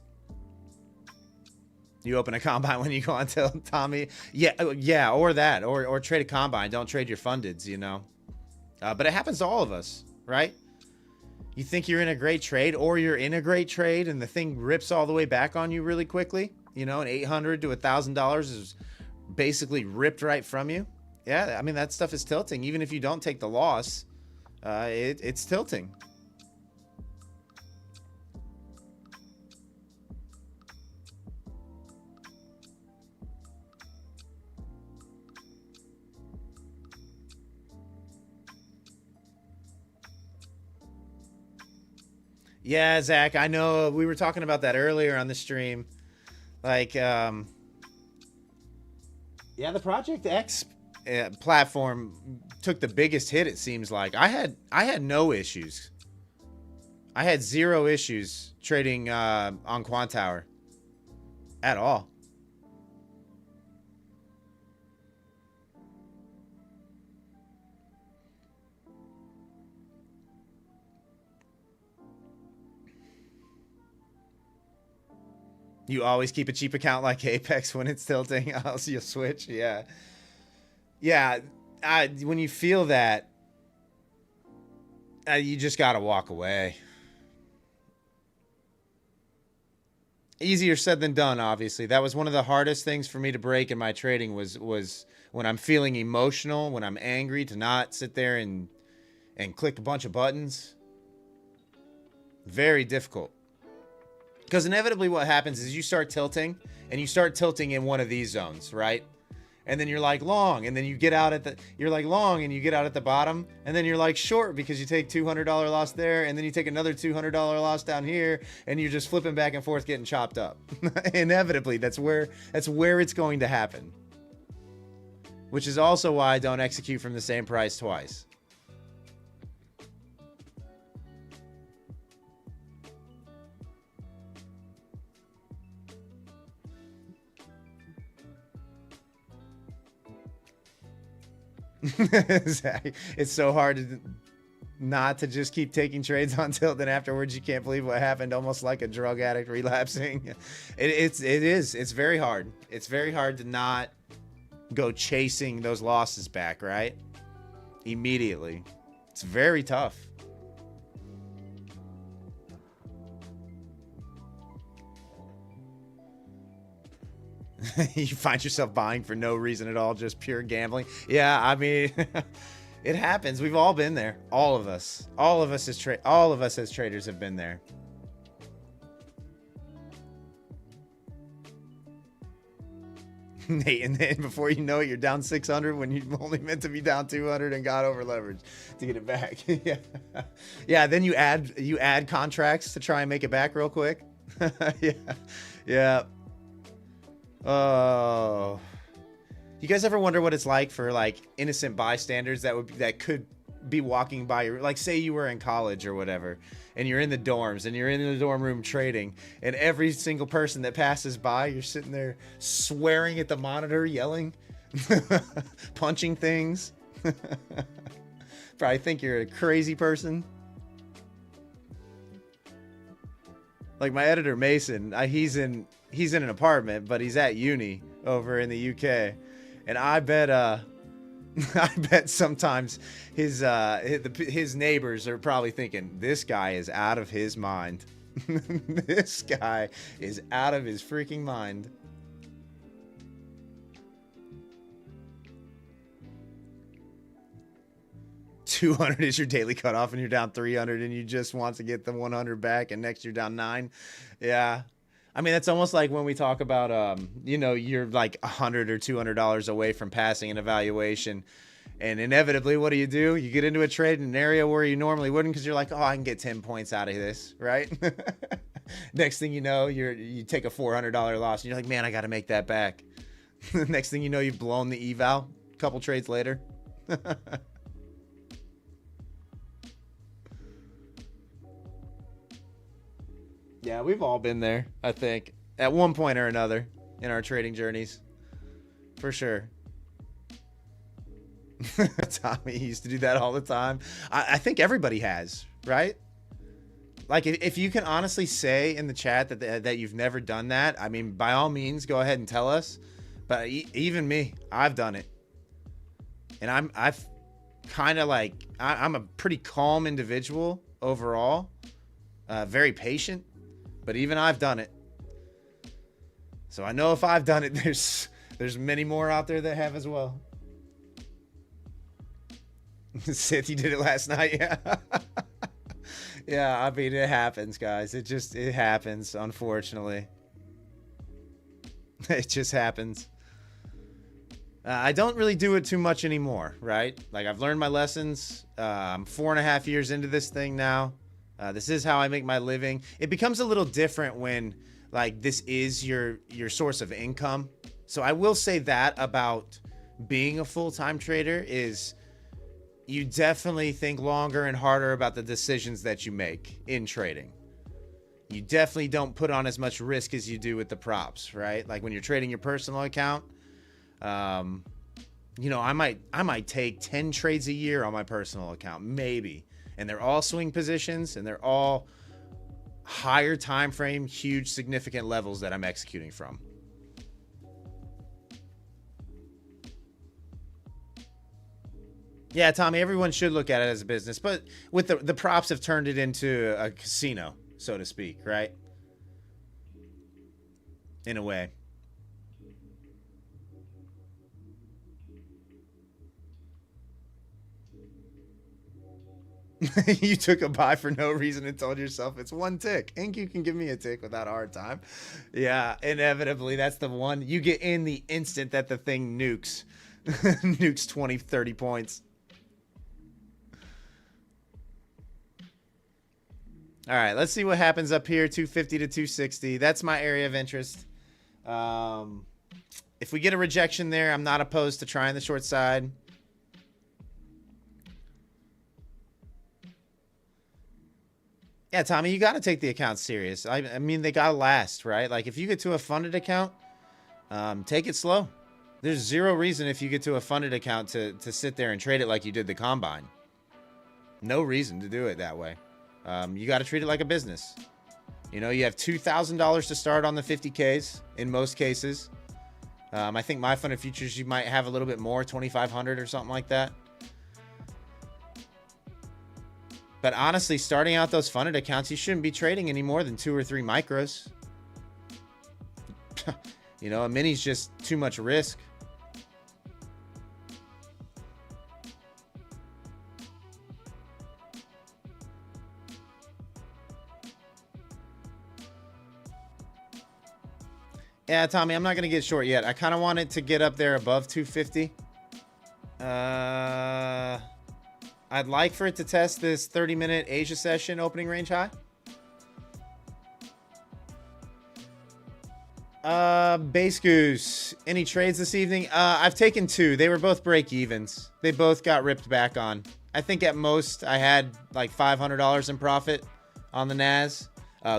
You open a combine when you go on tilt, Tommy. Yeah, or that, or trade a combine. Don't trade your fundeds, you know. But it happens to all of us, right? You think you're in a great trade, or you're in a great trade, and the thing rips all the way back on you really quickly. You know, an $800 to $1,000 is basically ripped right from you. Yeah, I mean, that stuff is tilting. Even if you don't take the loss, it's tilting. Yeah, Zach, I know we were talking about that earlier on the stream. Like, yeah, the Project X platform took the biggest hit, it seems like. I had no issues. I had zero issues trading on Quantower at all. You always keep a cheap account like Apex when it's tilting. Else you'll switch. Yeah. Yeah. When you feel that, you just got to walk away. Easier said than done, obviously. That was one of the hardest things for me to break in my trading was when I'm feeling emotional, when I'm angry, to not sit there and click a bunch of buttons. Very difficult. Because inevitably what happens is you start tilting, and you start tilting in one of these zones, right? And then you're like long, and then you get out at the, you're like long, and you get out at the bottom, and then you're like short because you take $200 loss there, and then you take another $200 loss down here, and you're just flipping back and forth getting chopped up. Inevitably, that's where it's going to happen. Which is also why I don't execute from the same price twice. It's so hard to not to just keep taking trades on tilt, and afterwards you can't believe what happened, almost like a drug addict relapsing. It's very hard. It's very hard to not go chasing those losses back, right? Immediately. It's very tough. You find yourself buying for no reason at all, just pure gambling. Yeah, I mean, it happens. We've all been there. All of us. All of us as traders have been there. Nate, and then before you know it, you're down 600 when you only meant to be down 200 and got over leveraged to get it back. Yeah, yeah. Then you add contracts to try and make it back real quick. Yeah, yeah. Oh, you guys ever wonder what it's like for like innocent bystanders that could be walking by your, like, say you were in college or whatever, and you're in the dorms and you're in the dorm room trading, and every single person that passes by, you're sitting there swearing at the monitor, yelling, punching things. Probably think you're a crazy person. Like my editor Mason, he's in an apartment, but he's at uni over in the UK, and I bet I bet sometimes his neighbors are probably thinking, this guy is out of his mind. This guy is out of his freaking mind. $200 is your daily cutoff and you're down 300 and you just want to get the 100 back, and next you're down 9. Yeah. I mean, that's almost like when we talk about, you know, you're like $100 or $200 away from passing an evaluation, and inevitably, what do? You get into a trade in an area where you normally wouldn't, because you're like, oh, I can get 10 points out of this, right? Next thing you know, you take a $400 loss, and you're like, man, I got to make that back. Next thing you know, you've blown the eval a couple trades later. Yeah, we've all been there, I think, at one point or another in our trading journeys. For sure. Tommy used to do that all the time. I think everybody has, right? Like, if you can honestly say in the chat that you've never done that, I mean, by all means, go ahead and tell us. But even me, I've done it. And I've kind of like, I'm a pretty calm individual overall. Very patient. But even I've done it. So I know if I've done it, there's many more out there that have as well. Sith, you did it last night. Yeah. Yeah, I mean, it happens, guys. It happens, unfortunately. It just happens. I don't really do it too much anymore, right? Like, I've learned my lessons. I'm 4.5 years into this thing now. This is how I make my living. It becomes a little different when, like, this is your source of income. So I will say that about being a full-time trader is you definitely think longer and harder about the decisions that you make in trading. You definitely don't put on as much risk as you do with the props, right? Like when you're trading your personal account, you know, I might take 10 trades a year on my personal account, maybe. And they're all swing positions, and they're all higher time frame, huge, significant levels that I'm executing from. Yeah, Tommy, everyone should look at it as a business, but with the props have turned it into a casino, so to speak, right? In a way. You took a buy for no reason and told yourself it's one tick. Ink, you can give me a tick without a hard time. Yeah, inevitably, that's the one. You get in the instant that the thing nukes. Nukes 20, 30 points. All right, let's see what happens up here. 250 to 260. That's my area of interest. If we get a rejection there, I'm not opposed to trying the short side. Yeah, Tommy, you got to take the account serious. I mean, they got to last, right? Like, if you get to a funded account, take it slow. There's zero reason if you get to a funded account to sit there and trade it like you did the Combine. No reason to do it that way. You got to treat it like a business. You know, you have $2,000 to start on the 50Ks in most cases. I think my funded futures, you might have a little bit more, 2,500 or something like that. But honestly, starting out those funded accounts, you shouldn't be trading any more than 2 or 3 micros. You know, a mini's just too much risk. Yeah, Tommy, I'm not going to get short yet. I kind of want it to get up there above 250. I'd like for it to test this 30-minute Asia session opening range high. Base Goose, any trades this evening? I've taken 2. They were both break evens. They both got ripped back on. I think at most I had like $500 in profit on the Nas.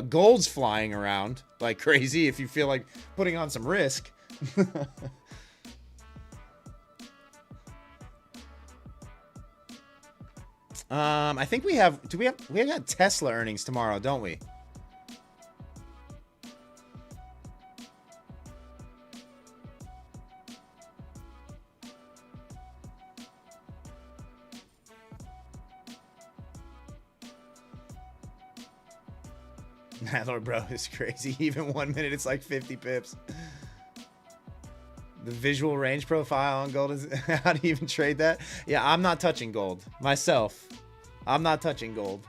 Gold's flying around like crazy if you feel like putting on some risk. I think we have got Tesla earnings tomorrow, don't we? Lord, bro, is crazy. Even 1 minute, it's like 50 pips. The visual range profile on gold is how do you even trade that? Yeah, I'm not touching gold myself. I'm not touching gold.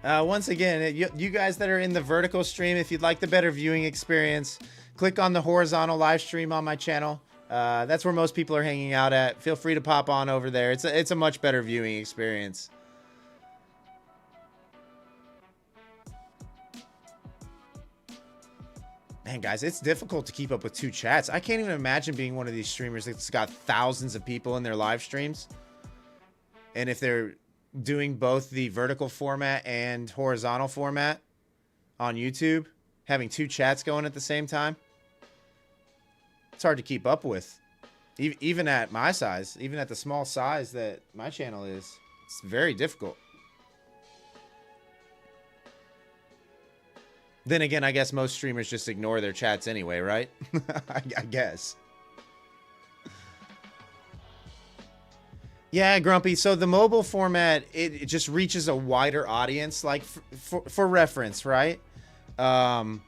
Once again, you guys that are in the vertical stream, if you'd like the better viewing experience, click on the horizontal live stream on my channel. That's where most people are hanging out at. Feel free to pop on over there. It's a much better viewing experience. Man, guys, it's difficult to keep up with 2 chats. I can't even imagine being one of these streamers that's got thousands of people in their live streams. And if they're doing both the vertical format and horizontal format on YouTube, having 2 chats going at the same time, it's hard to keep up with. Even at my size, even at the small size that my channel is, it's very difficult. Then again, I guess most streamers just ignore their chats anyway, right? I guess. Yeah, Grumpy. So the mobile format, it just reaches a wider audience, like for reference, right? The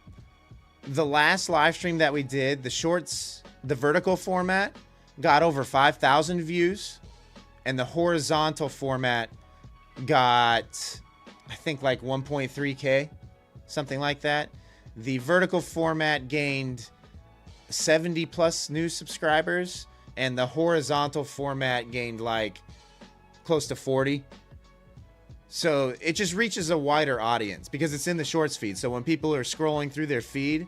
last live stream that we did, the shorts, the vertical format got over 5,000 views, and the horizontal format got, I think, like 1.3K, something like that. The vertical format gained 70 plus new subscribers, and the horizontal format gained like close to 40. So it just reaches a wider audience because it's in the shorts feed. So when people are scrolling through their feed,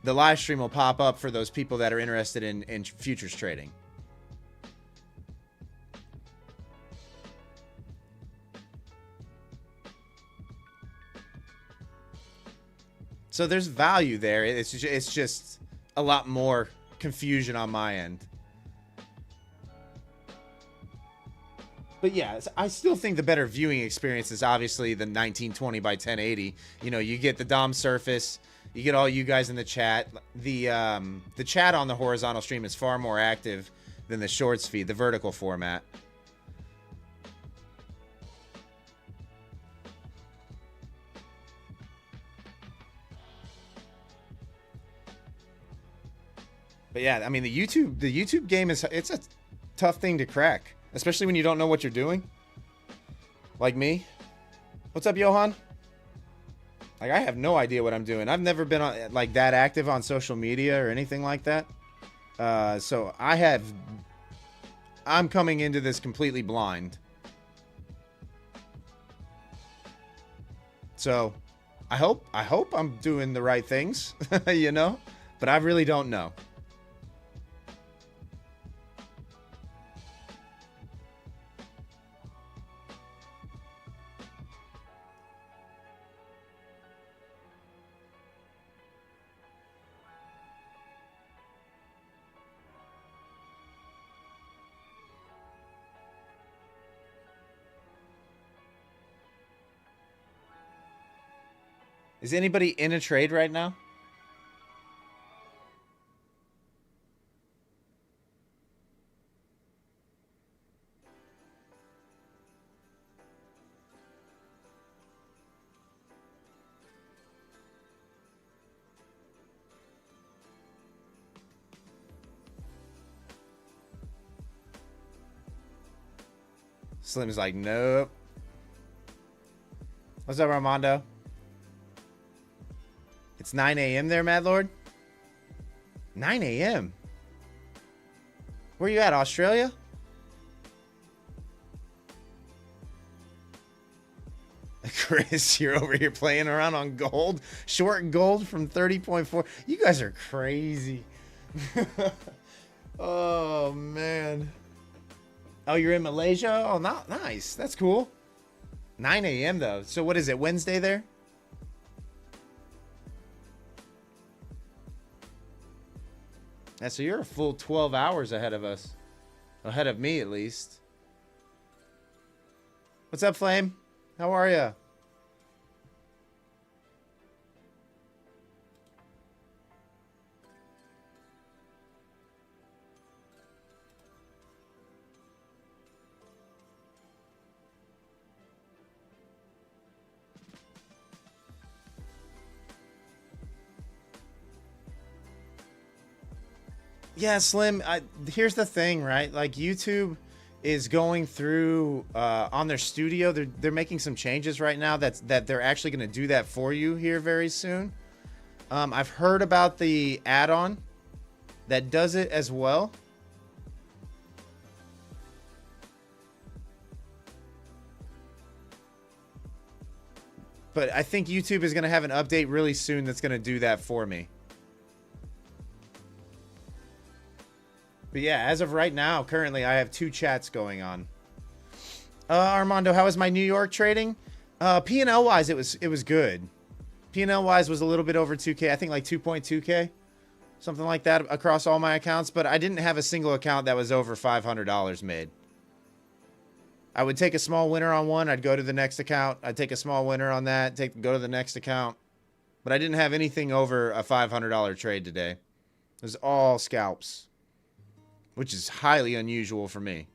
the live stream will pop up for those people that are interested in futures trading. So there's value there. It's just a lot more confusion on my end. But yeah, I still think the better viewing experience is obviously the 1920 by 1080. You know, you get the DOM surface, you get all you guys in the chat. The chat on the horizontal stream is far more active than the shorts feed, the vertical format. But yeah, I mean the YouTube game it's a tough thing to crack, especially when you don't know what you're doing. Like me. What's up, Johan? Like, I have no idea what I'm doing. I've never been like that active on social media or anything like that. So I'm coming into this completely blind. So I hope I'm doing the right things, you know, but I really don't know. Is anybody in a trade right now? Slim's like, nope. What's up, Armando? It's 9 a.m. there, Mad Lord? 9 a.m.? Where you at, Australia? Chris, you're over here playing around on gold. Short gold from 30.4. You guys are crazy. Oh, man. Oh, you're in Malaysia? Oh, nice. That's cool. 9 a.m. though. So what is it, Wednesday there? Yeah, so you're a full 12 hours ahead of us. Ahead of me, at least. What's up, Flame? How are ya? Yeah, Slim, here's the thing, right? Like, YouTube is going through on their studio. They're making some changes right now that they're actually going to do that for you here very soon. I've heard about the add-on that does it as well. But I think YouTube is going to have an update really soon that's going to do that for me. But yeah, as of right now, currently, I have 2 chats going on. Armando, how was my New York trading? P&L wise, it was good. P&L wise was a little bit over 2K. I think like 2.2K, something like that across all my accounts. But I didn't have a single account that was over $500 made. I would take a small winner on one. I'd go to the next account. I'd take a small winner on that. Go to the next account. But I didn't have anything over a $500 trade today. It was all scalps, which is highly unusual for me.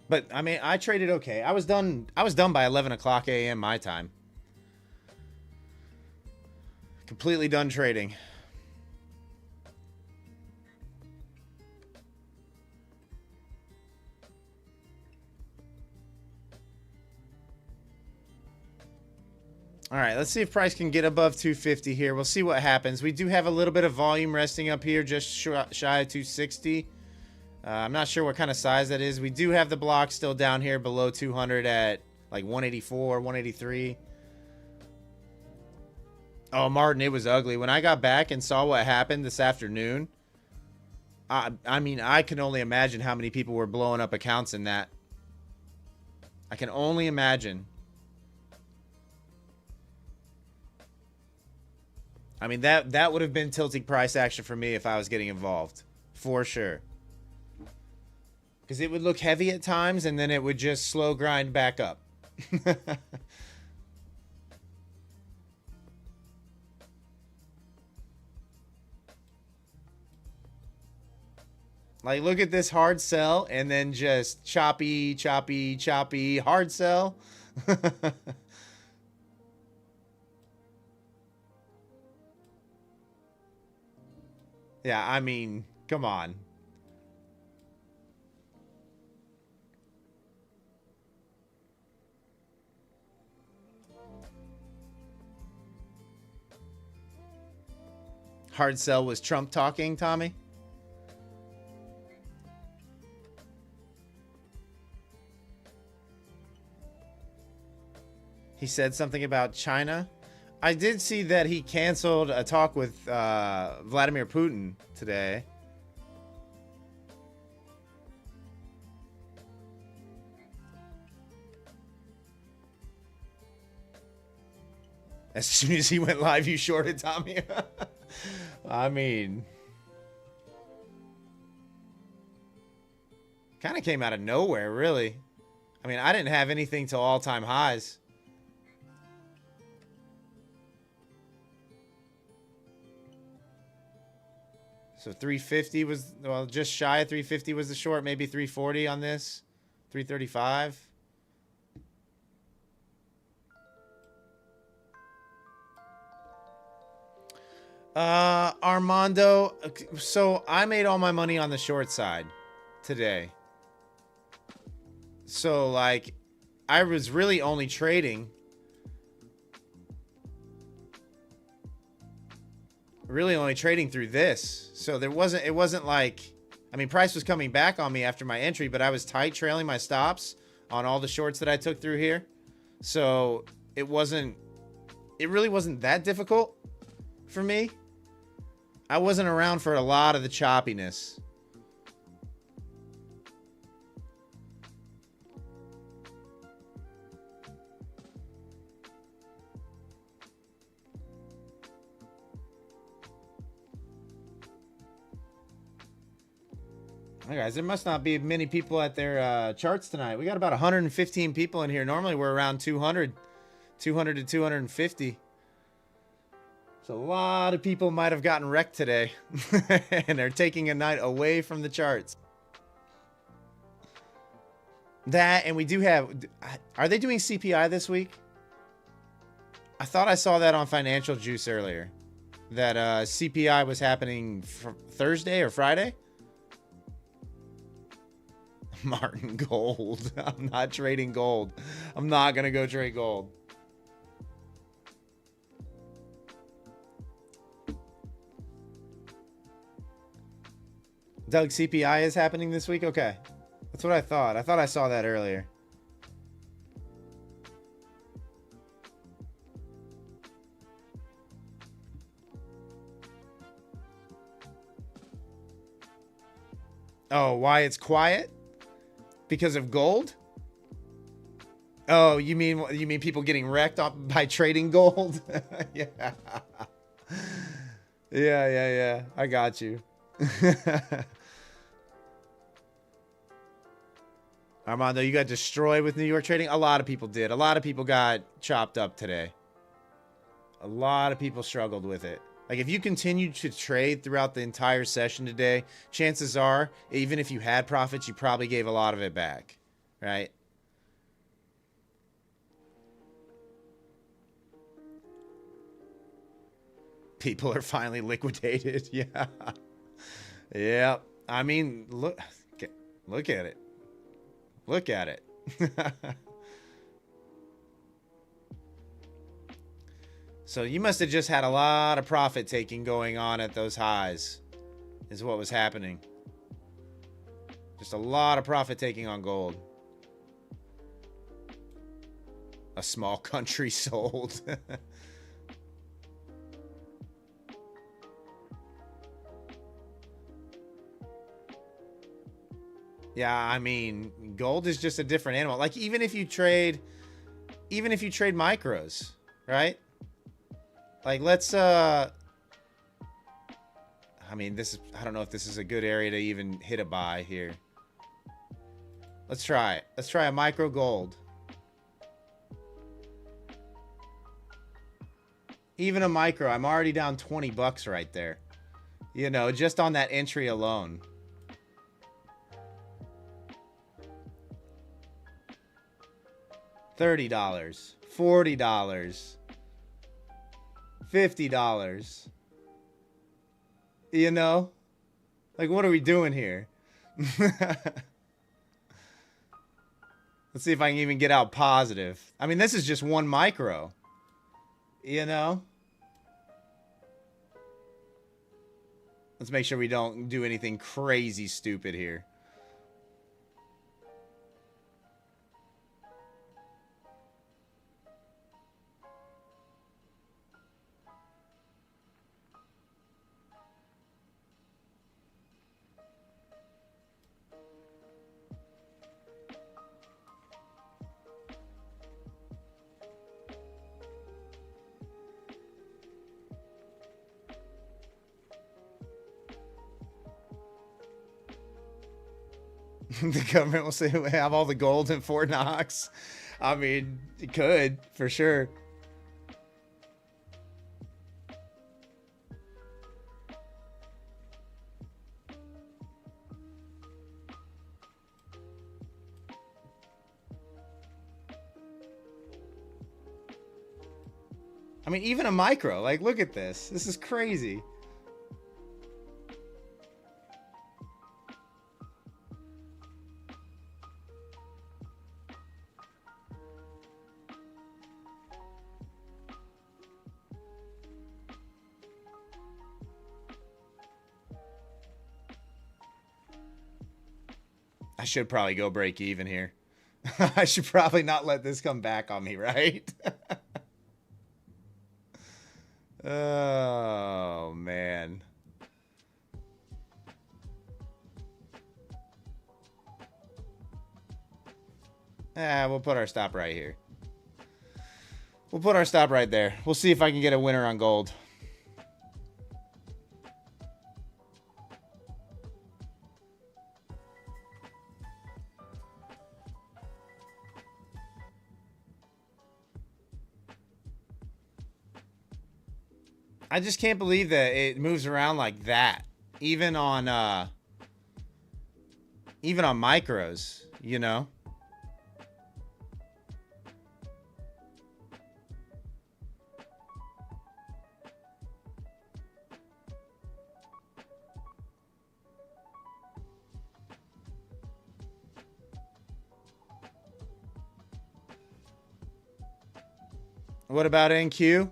But I mean, I traded okay. I was done by 11 o'clock a.m. my time. Completely done trading. All right, let's see if price can get above 250 here. We'll see what happens. We do have a little bit of volume resting up here, just shy of 260. I'm not sure what kind of size that is. We do have the block still down here below 200 at like 184, 183. Oh, Martin, it was ugly. When I got back and saw what happened this afternoon, I mean, I can only imagine how many people were blowing up accounts in that. I can only imagine. I mean, that would have been tilting price action for me if I was getting involved. For sure. Because it would look heavy at times, and then it would just slow grind back up. Like, look at this hard sell, and then just choppy, choppy, choppy, hard sell. Yeah, I mean, come on. Hard sell was Trump talking, Tommy? He said something about China. I did see that he canceled a talk with Vladimir Putin today. As soon as he went live, you shorted Tommy. I mean, kind of came out of nowhere, really. I mean, I didn't have anything till all-time highs. So 350 was, well, just shy of 350 was the short. Maybe 340 on this. 335. Armando, so I made all my money on the short side today. So, like, I was really only trading. Really only trading through this. So it wasn't like, I mean, price was coming back on me after my entry, but I was tight trailing my stops on all the shorts that I took through here. So it really wasn't that difficult for me. I wasn't around for a lot of the choppiness. Hey guys, there must not be many people at their charts tonight. We got about 115 people in here. Normally we're around 200 to 250. So a lot of people might have gotten wrecked today. And they're taking a night away from the charts. That, and we do have... Are they doing CPI this week? I thought I saw that on Financial Juice earlier. That CPI was happening Thursday or Friday? Martin, gold. I'm not trading gold. I'm not going to go trade gold. Doug, CPI is happening this week? Okay. That's what I thought. I thought I saw that earlier. Oh, why it's quiet? Because of gold? Oh, you mean people getting wrecked by trading gold? Yeah. Yeah. I got you. Armando, you got destroyed with New York trading? A lot of people did. A lot of people got chopped up today. A lot of people struggled with it. Like, if you continued to trade throughout the entire session today, chances are, even if you had profits, you probably gave a lot of it back, right? People are finally liquidated. Yeah. Yeah. I mean, look at it. Look at it. So you must have just had a lot of profit taking going on at those highs, is what was happening. Just a lot of profit taking on gold. A small country sold. Yeah, I mean, gold is just a different animal. Like, even if you trade micros, right? Like, let's I mean, I don't know if this is a good area to even hit a buy here. Let's try it. Let's try a micro gold. Even a micro, I'm already down 20 bucks right there. You know, just on that entry alone. $30, $40, $50. You know? Like, what are we doing here? Let's see if I can even get out positive. I mean, this is just one micro. You know? Let's make sure we don't do anything crazy stupid here. The government will say we have all the gold in Fort Knox. I mean, it could, for sure. I mean, even a micro. Like, look at this. This is crazy. I should probably go break even here. I should probably not let this come back on me, right? Oh, man. We'll put our stop right here. We'll put our stop right there. We'll see if I can get a winner on gold. I just can't believe that it moves around like that. Even on micros, you know? What about NQ?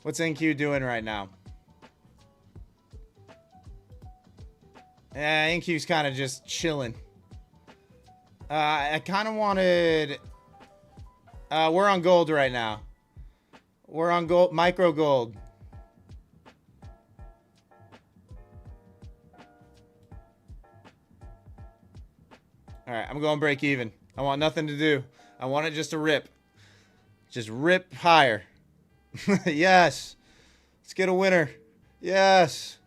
What's NQ doing right now? NQ's kind of just chilling. I kind of wanted... we're on gold right now. We're on gold, micro gold. All right, I'm going break even. I want nothing to do. I want it just to rip. Just rip higher. Yes. Let's get a winner. Yes.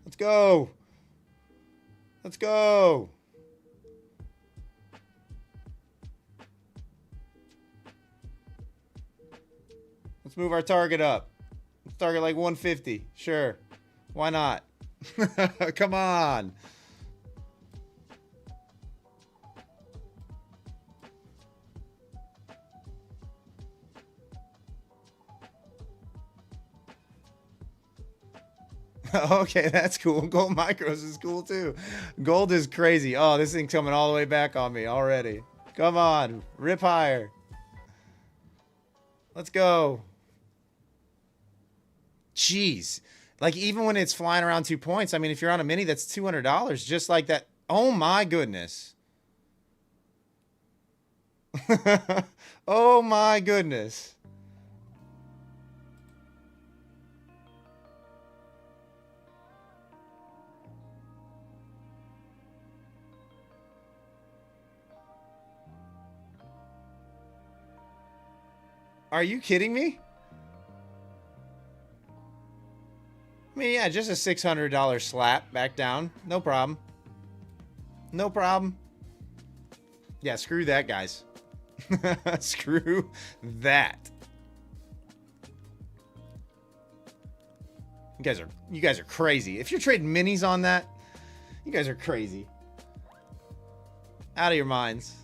Let's go. Let's go. Let's move our target up. Let's target like 150. Sure. Why not? Come on. Okay, that's cool. Gold micros is cool too. Gold is crazy. Oh, this thing's coming all the way back on me already. Come on, rip higher. Let's go. Jeez. Like, even when it's flying around 2 points, I mean, if you're on a mini, that's $200 just like that. Oh my goodness. Oh my goodness. Are you kidding me? I mean, yeah, just a $600 slap back down. No problem. No problem. Yeah, screw that, guys. Screw that. You guys are crazy. If you're trading minis on that, you guys are crazy. Out of your minds.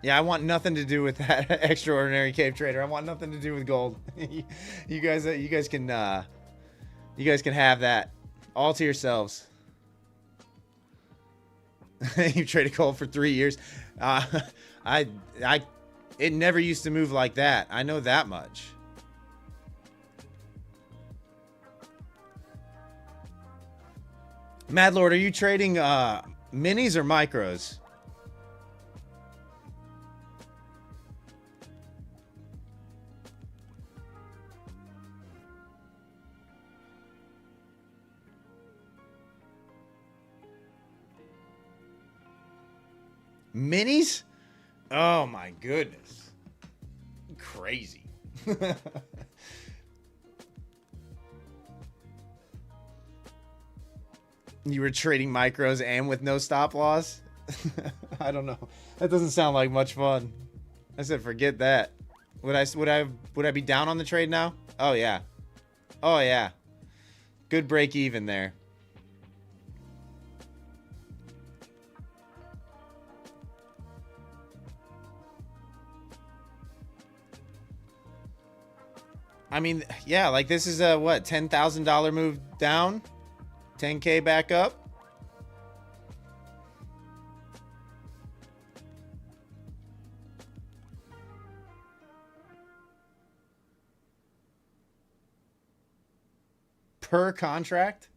Yeah, I want nothing to do with that extraordinary cave trader. I want nothing to do with gold. You guys can have that all to yourselves. You traded gold for 3 years. It never used to move like that. I know that much. Mad Lord, are you trading minis or micros? Minis? Oh my goodness. Crazy. You were trading micros and with no stop loss? I don't know. That doesn't sound like much fun. I said forget that. Would I be down on the trade now? Oh, yeah. Oh, yeah. Good break even there. I mean, yeah, like this is a, what, $10,000 move down? 10K back up? Per contract?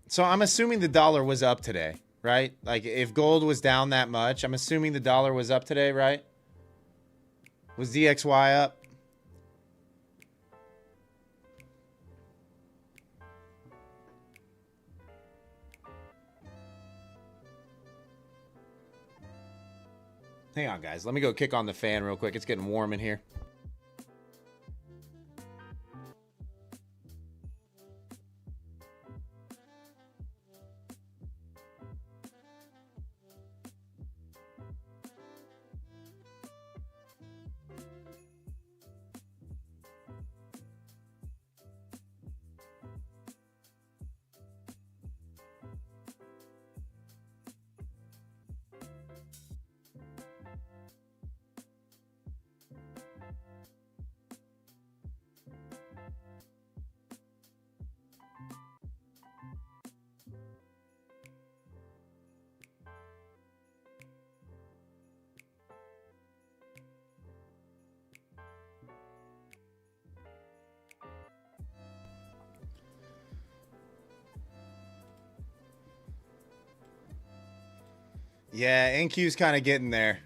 So I'm assuming the dollar was up today, right? Like if gold was down that much, I'm assuming the dollar was up today, right? Was DXY up? Hang on, guys. Let me go kick on the fan real quick. It's getting warm in here. Yeah, NQ's kind of getting there.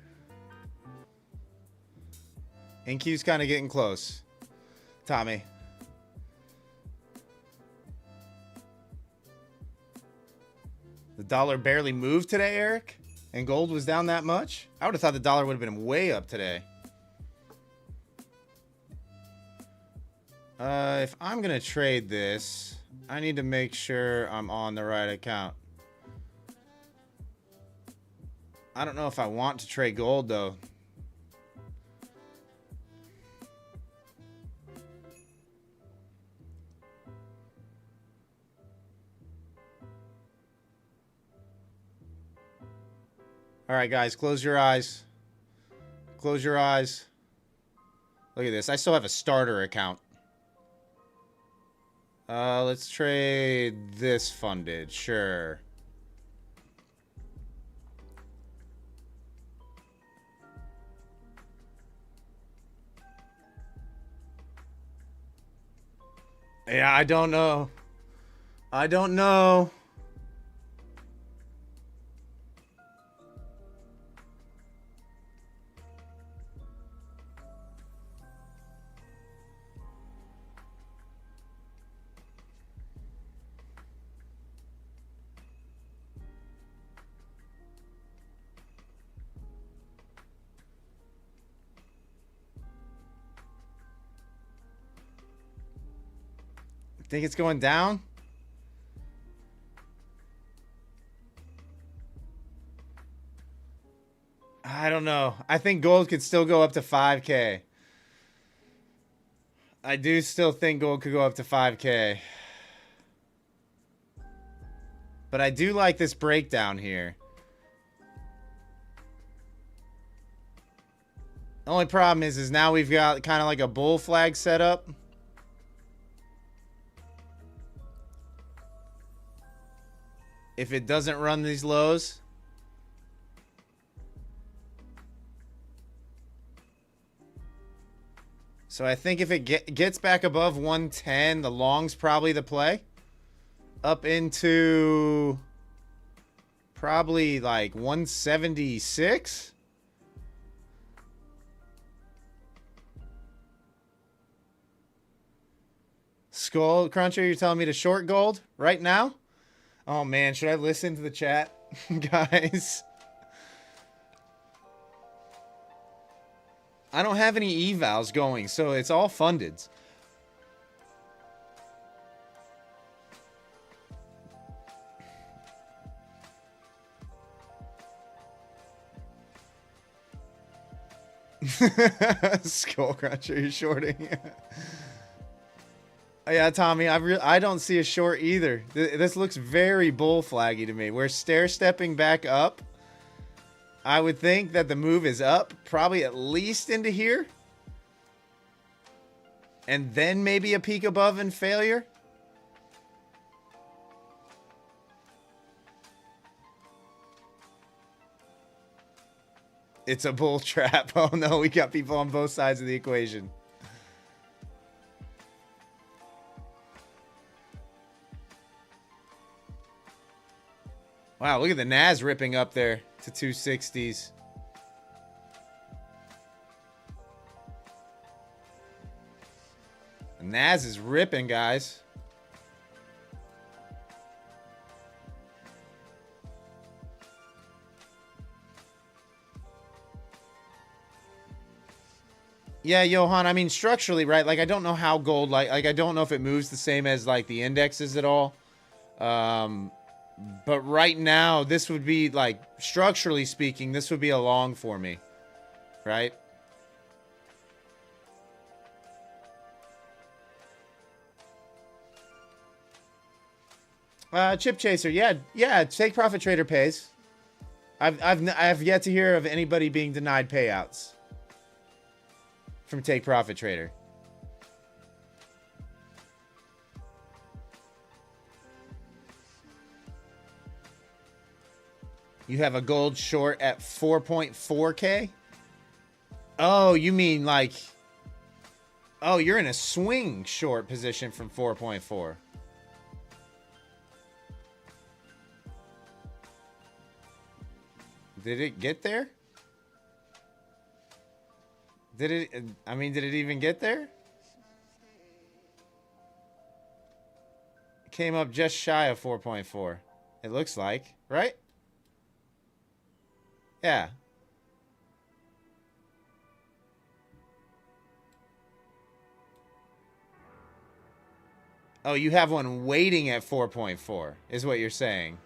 NQ's kind of getting close. Tommy. The dollar barely moved today, Eric? And gold was down that much? I would have thought the dollar would have been way up today. If I'm going to trade this, I need to make sure I'm on the right account. I don't know if I want to trade gold, though. All right, guys, close your eyes. Close your eyes. Look at this. I still have a starter account. Let's trade this funded. Sure. Yeah, I don't know. I don't know. Think it's going down? I don't know. I think gold could still go up to 5K. I do still think gold could go up to 5K. But I do like this breakdown here. The only problem is now we've got kind of like a bull flag set up. If it doesn't run these lows. So I think if it gets back above 110, the long's probably the play. Up into probably like 176. Skull Cruncher, you're telling me to short gold right now? Oh man, should I listen to the chat, guys? I don't have any evals going, so it's all fundeds. Skull Cruncher, you're shorting. Yeah, Tommy, I don't see a short either. This looks very bull flaggy to me. We're stair stepping back up. I would think that the move is up, probably at least into here. And then maybe a peak above and failure. It's a bull trap. Oh no, we got people on both sides of the equation. Wow, look at the Nas ripping up there to 260s. The Nas is ripping, guys. Yeah, Johan, I mean, structurally, right? Like, I don't know how gold, like I don't know if it moves the same as, like, the indexes at all. But right now, this would be, like, structurally speaking, this would be a long for me. Right? Chip Chaser, yeah, Take Profit Trader pays. I've yet to hear of anybody being denied payouts from Take Profit Trader. You have a gold short at 4.4K? Oh, you mean like... Oh, you're in a swing short position from 4.4. Did it get there? Did it... I mean, did it even get there? It came up just shy of 4.4. It looks like, right? Yeah. Oh, you have one waiting at 4.4, is what you're saying.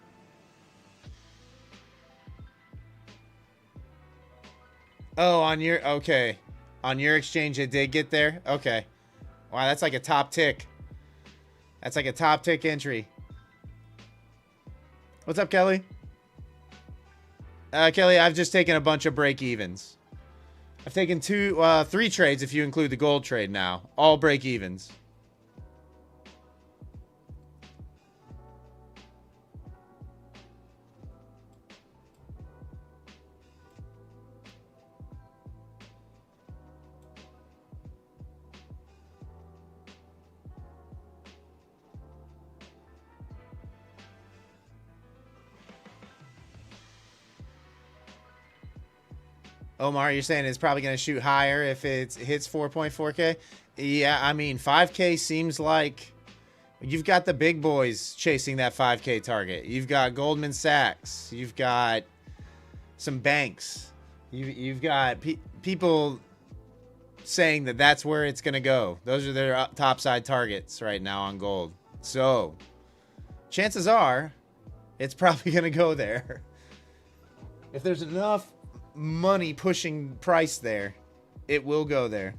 Oh, on your... Okay. On your exchange, it did get there? Okay. Wow, that's like a top tick. That's like a top tick entry. What's up, Kelly? Kelly, I've just taken a bunch of break-evens. I've taken 3 trades if you include the gold trade now. All break-evens. Omar, you're saying it's probably going to shoot higher if it hits 4.4K? Yeah, I mean, 5K seems like you've got the big boys chasing that 5K target. You've got Goldman Sachs. You've got some banks. You've got people saying that that's where it's going to go. Those are their topside targets right now on gold. So, chances are, it's probably going to go there. If there's enough money pushing price there, it will go there.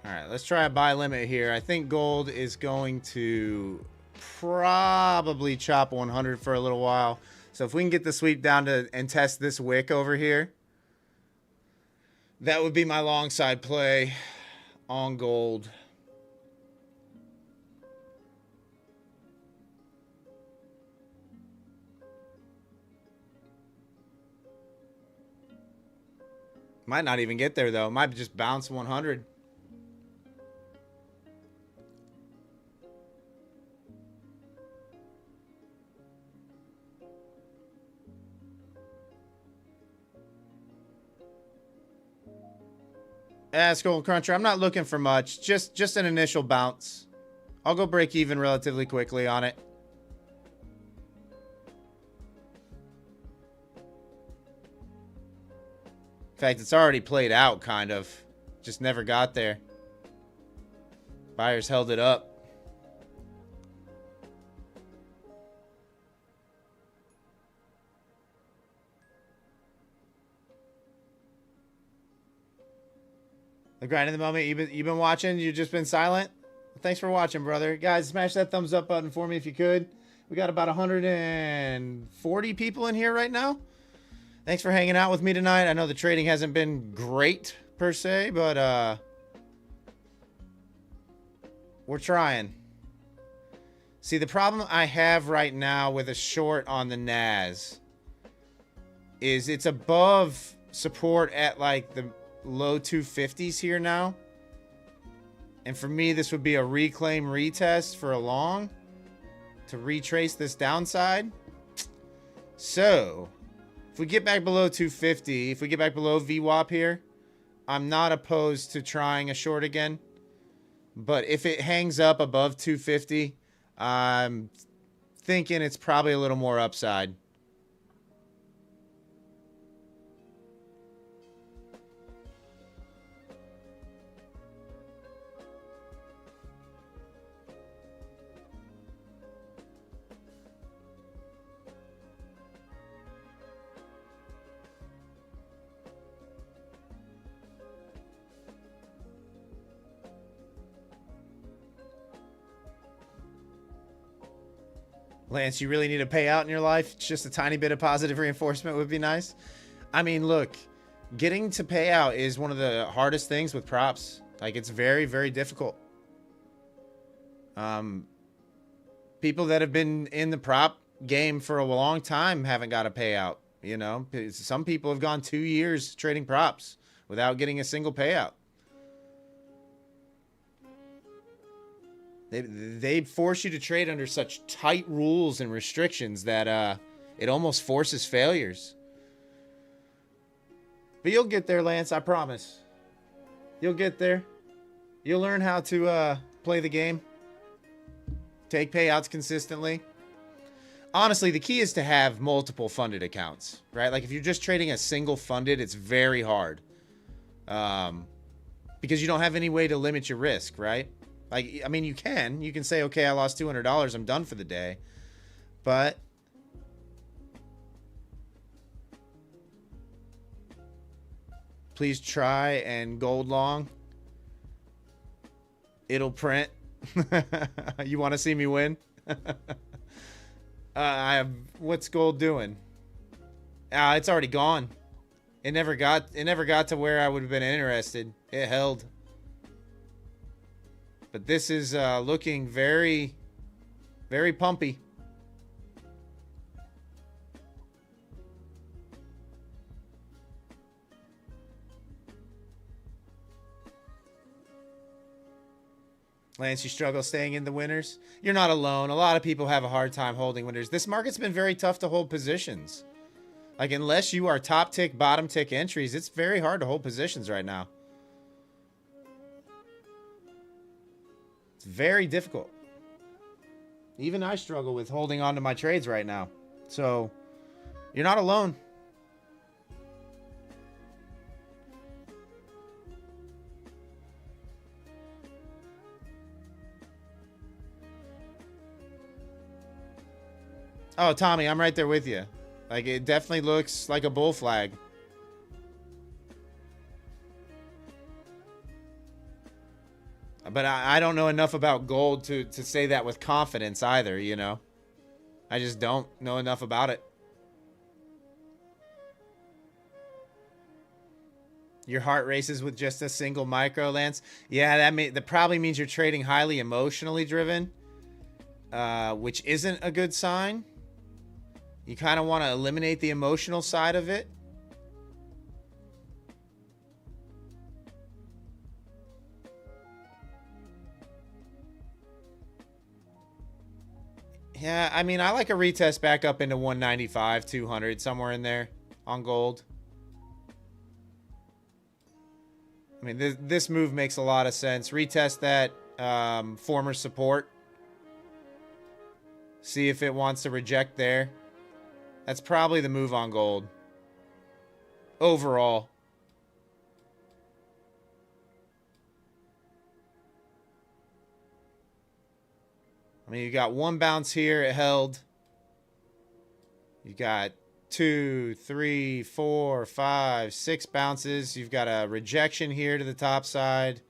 All right, let's try a buy limit here. I think gold is going to probably chop 100 for a little while. So if we can get the sweep down to and test this wick over here, that would be my long side play on gold. Might not even get there though. Might just bounce 100. Gold Cruncher, I'm not looking for much. Just an initial bounce. I'll go break even relatively quickly on it. In fact, it's already played out, kind of. Just never got there. Buyers held it up. The grind in the moment. You've been watching. You've just been silent. Thanks for watching, brother. Guys, smash that thumbs up button for me if you could. We got about 140 people in here right now. Thanks for hanging out with me tonight. I know the trading hasn't been great per se, but we're trying. See, the problem I have right now with a short on the NAS is it's above support at like the low 250s here now. And for me, this would be a reclaim retest for a long to retrace this downside. So if we get back below 250, if we get back below VWAP here, I'm not opposed to trying a short again. But if it hangs up above 250, I'm thinking it's probably a little more upside. Lance, you really need a payout in your life? Just a tiny bit of positive reinforcement would be nice. I mean, look, getting to payout is one of the hardest things with props. Like, it's very, very difficult. People that have been in the prop game for a long time haven't got a payout. You know, some people have gone 2 years trading props without getting a single payout. They force you to trade under such tight rules and restrictions that it almost forces failures. But you'll get there, Lance, I promise. You'll get there. You'll learn how to play the game. Take payouts consistently. Honestly, the key is to have multiple funded accounts, right? Like if you're just trading a single funded, it's very hard. Because you don't have any way to limit your risk, right? Like, I mean, you can say, okay, I lost $200. I'm done for the day. But please try and gold long. It'll print. You want to see me win? What's gold doing? It's already gone. It never got to where I would have been interested. It held. But this is looking very, very pumpy. Lance, you struggle staying in the winners? You're not alone. A lot of people have a hard time holding winners. This market's been very tough to hold positions. Like, unless you are top tick, bottom tick entries, it's very hard to hold positions right now. It's very difficult. Even I struggle with holding on to my trades right now. So, you're not alone. Oh, Tommy, I'm right there with you. Like, it definitely looks like a bull flag. But I don't know enough about gold to say that with confidence either, you know. I just don't know enough about it. Your heart races with just a single micro, Lance. Yeah, that probably means you're trading highly emotionally driven, which isn't a good sign. You kind of want to eliminate the emotional side of it. Yeah, I mean, I like a retest back up into 195, 200, somewhere in there on gold. I mean, this move makes a lot of sense. Retest that former support. See if it wants to reject there. That's probably the move on gold. Overall. I mean, you got one bounce here. It held. You got 2, 3, 4, 5, 6 bounces. You've got a rejection here to the top side.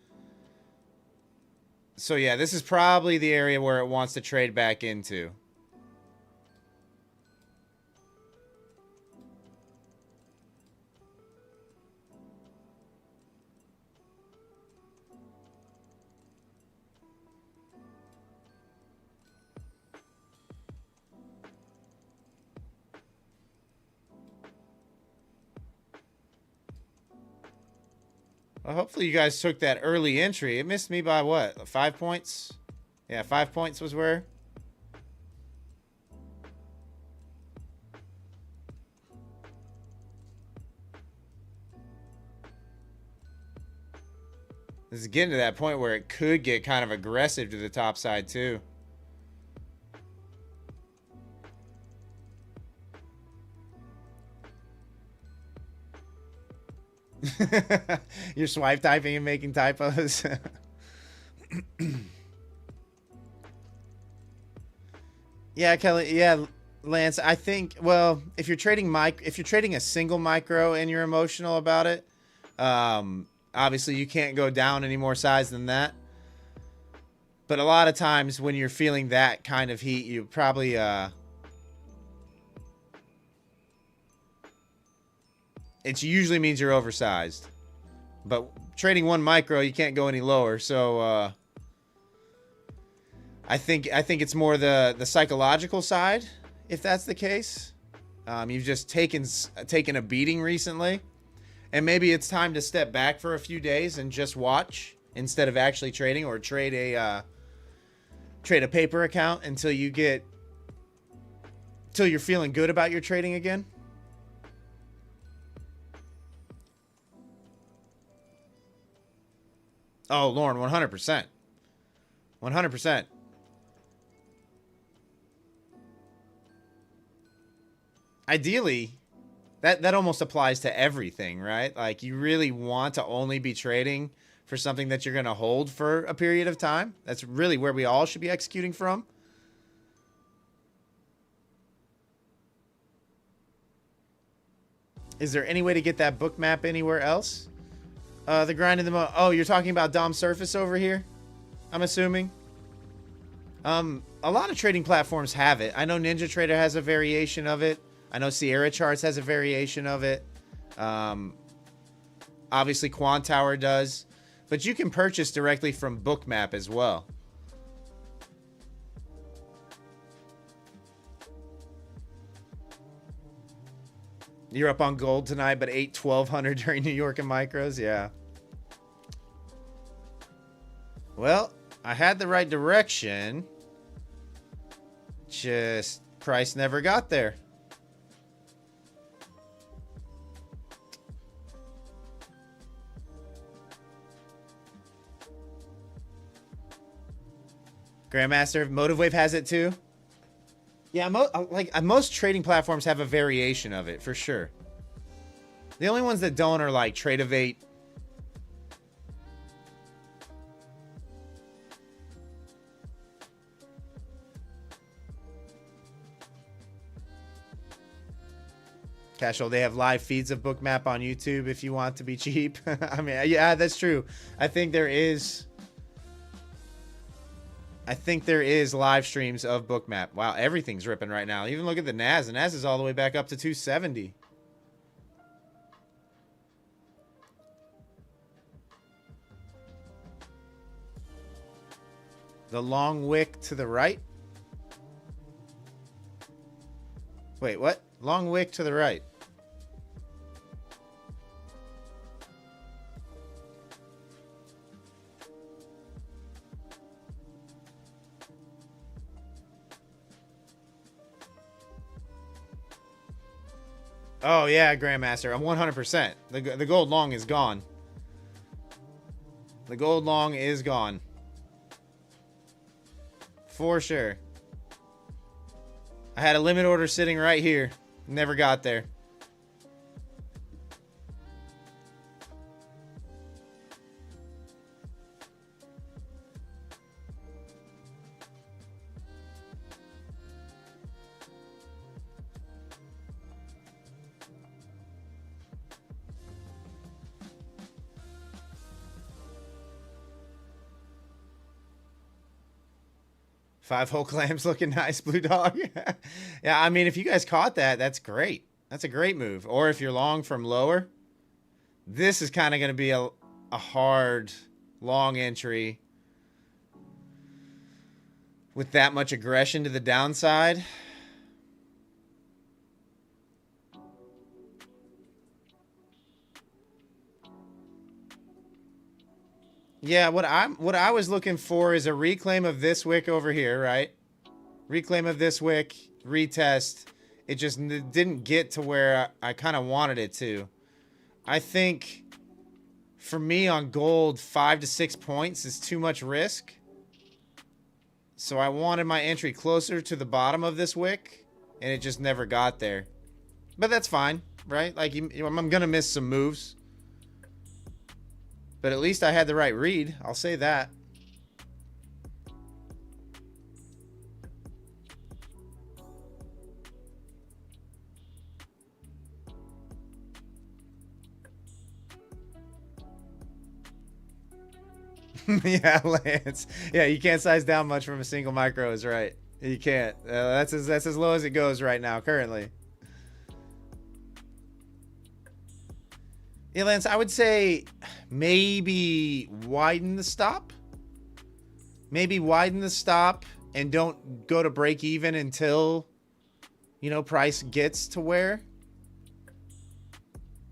So yeah, this is probably the area where it wants to trade back into. Well, hopefully you guys took that early entry. It missed me by what? 5 points? Yeah, 5 points was where? This is getting to that point where it could get kind of aggressive to the top side too. You're swipe typing and making typos. Yeah, Kelly. Yeah, Lance. I think. Well, if you're trading a single micro and you're emotional about it, obviously you can't go down any more size than that. But a lot of times when you're feeling that kind of heat, you probably it usually means you're oversized. But trading one micro, you can't go any lower. So I think it's more the psychological side, if that's the case. You've just taken a beating recently, and maybe it's time to step back for a few days and just watch instead of actually trading, or trade a paper account until you're feeling good about your trading again. Oh, Lauren, 100%. 100%. Ideally, that almost applies to everything, right? Like, you really want to only be trading for something that you're going to hold for a period of time. That's really where we all should be executing from. Is there any way to get that book map anywhere else? The grind in the oh, you're talking about Dom Surface over here, I'm assuming. A lot of trading platforms have it. I know NinjaTrader has a variation of it. I know Sierra Charts has a variation of it. Obviously Quantower does, but you can purchase directly from Bookmap as well. You're up on gold tonight, but ate 1,200 during New York and micros. Yeah. Well, I had the right direction. Just price never got there. Grandmaster, MotiveWave has it too. Yeah, most trading platforms have a variation of it, for sure. The only ones that don't are like Tradeovate. Casual, they have live feeds of Bookmap on YouTube if you want to be cheap. I mean, yeah, that's true. I think there is live streams of Bookmap. Wow, everything's ripping right now. Even look at the NAS. The NAS is all the way back up to 270. The long wick to the right. Wait, what? Long wick to the right. Oh, yeah, Grandmaster. I'm 100%. The gold long is gone. The gold long is gone. For sure. I had a limit order sitting right here. Never got there. Five whole clams looking nice, Blue Dog. Yeah, I mean, if you guys caught that, that's great. That's a great move. Or if you're long from lower, this is kind of going to be a hard, long entry with that much aggression to the downside. Yeah, what I was looking for is a reclaim of this wick over here, right? Reclaim of this wick, retest. It just didn't get to where I kind of wanted it to. I think for me on gold, 5 to 6 points is too much risk. So I wanted my entry closer to the bottom of this wick, and it just never got there. But that's fine, right? Like, I'm going to miss some moves. But at least I had the right read. I'll say that. Yeah, Lance. Yeah, you can't size down much from a single micro is right. You can't. That's as low as it goes right now, currently. Yeah, Lance, I would say maybe widen the stop. Maybe widen the stop and don't go to break even until, you know, price gets to where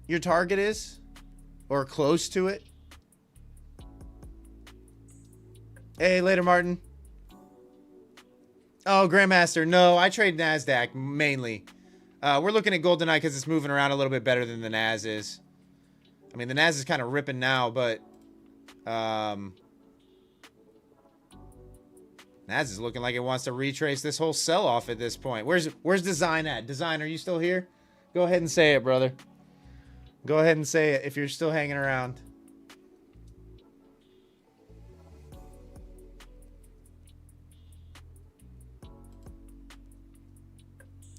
your target is or close to it. Hey, later, Martin. Oh, Grandmaster. No, I trade Nasdaq mainly. We're looking at gold tonight because it's moving around a little bit better than the Nas is. I mean, the Nas is kind of ripping now, but Nas is looking like it wants to retrace this whole sell-off at this point. Where's Design at? Design, are you still here? Go ahead and say it, brother. Go ahead and say it if you're still hanging around.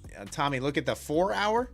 Yeah, Tommy, look at the 4 hour.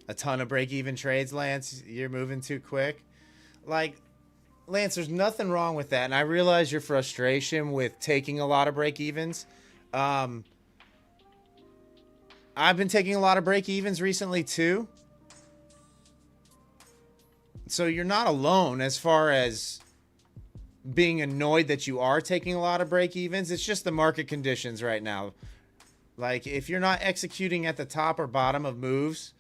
A ton of break-even trades, Lance. You're moving too quick. Like, Lance, there's nothing wrong with that. And I realize your frustration with taking a lot of break-evens. I've been taking a lot of break-evens recently, too. So you're not alone as far as being annoyed that you are taking a lot of break-evens. It's just the market conditions right now. Like, if you're not executing at the top or bottom of moves...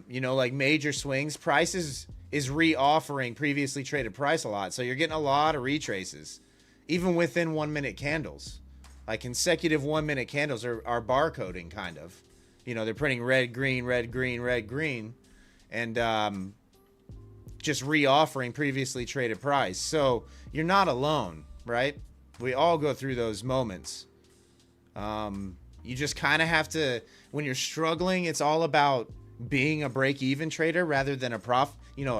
you know, like major swings, price is re-offering previously traded price a lot. So you're getting a lot of retraces, even within 1 minute candles. Like consecutive 1 minute candles are barcoding kind of. You know, they're printing red, green, red, green, red, green, and just re-offering previously traded price. So you're not alone, right? We all go through those moments. You just kind of have to, when you're struggling, it's all about being a break-even trader rather than a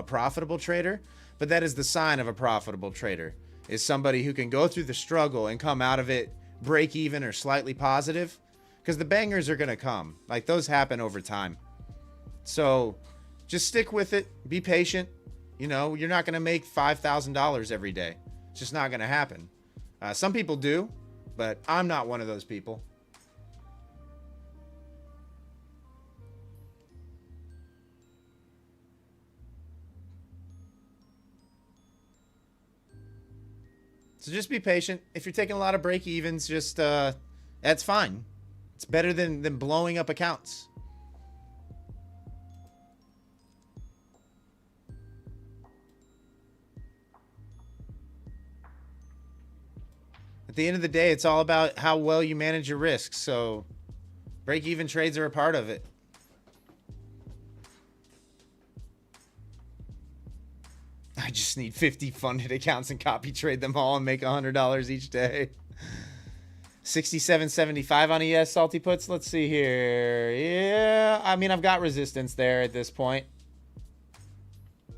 profitable trader. But that is the sign of a profitable trader, is somebody who can go through the struggle and come out of it break even or slightly positive, because the bangers are going to come. Like, those happen over time. So just stick with it, be patient, You know, you're not going to make $5,000 every day. It's just not going to happen. Some people do, but I'm not one of those people. So just be patient. If you're taking a lot of break evens, just that's fine. It's better than blowing up accounts. At the end of the day, it's all about how well you manage your risks. So break even trades are a part of it. I just need 50 funded accounts and copy trade them all and make $100 each day. 67.75 on ES salty puts. Let's see here. Yeah, I mean, I've got resistance there at this point.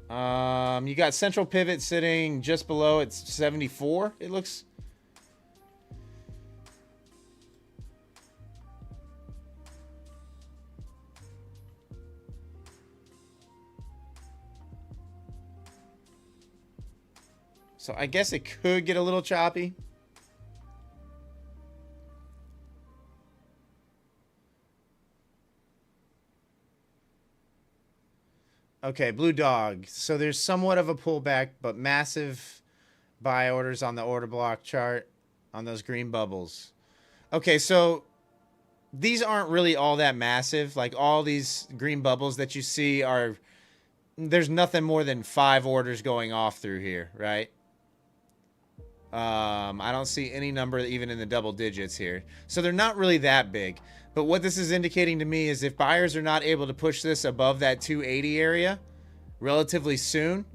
You got central pivot sitting just below at 74. It looks. So I guess it could get a little choppy. Okay, Blue Dog. So there's somewhat of a pullback, but massive buy orders on the order block chart on those green bubbles. Okay, so these aren't really all that massive. Like all these green bubbles that you see are, there's nothing more than 5 orders going off through here, right? I don't see any number even in the double digits here. So they're not really that big. But what this is indicating to me is if buyers are not able to push this above that 280 area relatively soon,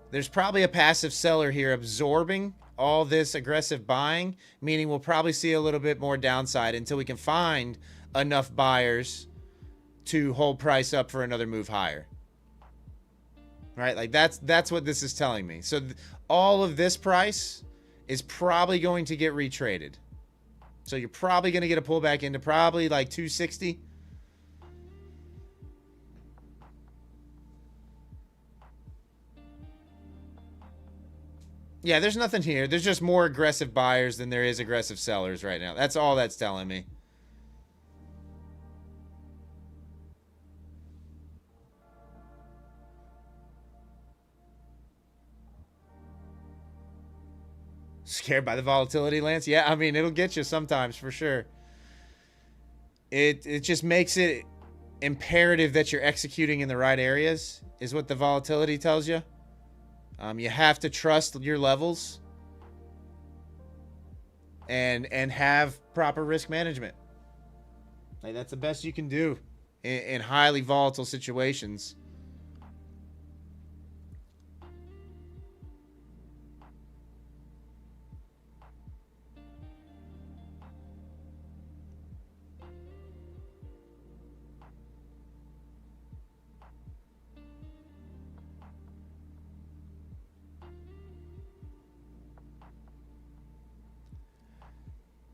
there's probably a passive seller here absorbing all this aggressive buying, meaning we'll probably see a little bit more downside until we can find enough buyers to hold price up for another move higher. Right? Like that's what this is telling me. So all of this price is probably going to get retraded. So you're probably going to get a pullback into probably like 260. Yeah, there's nothing here. There's just more aggressive buyers than there is aggressive sellers right now. That's all that's telling me. Scared by the volatility, Lance? Yeah, I mean, it'll get you sometimes for sure. It just makes it imperative that you're executing in the right areas, is what the volatility tells you. You have to trust your levels and have proper risk management. Like that's the best you can do in highly volatile situations.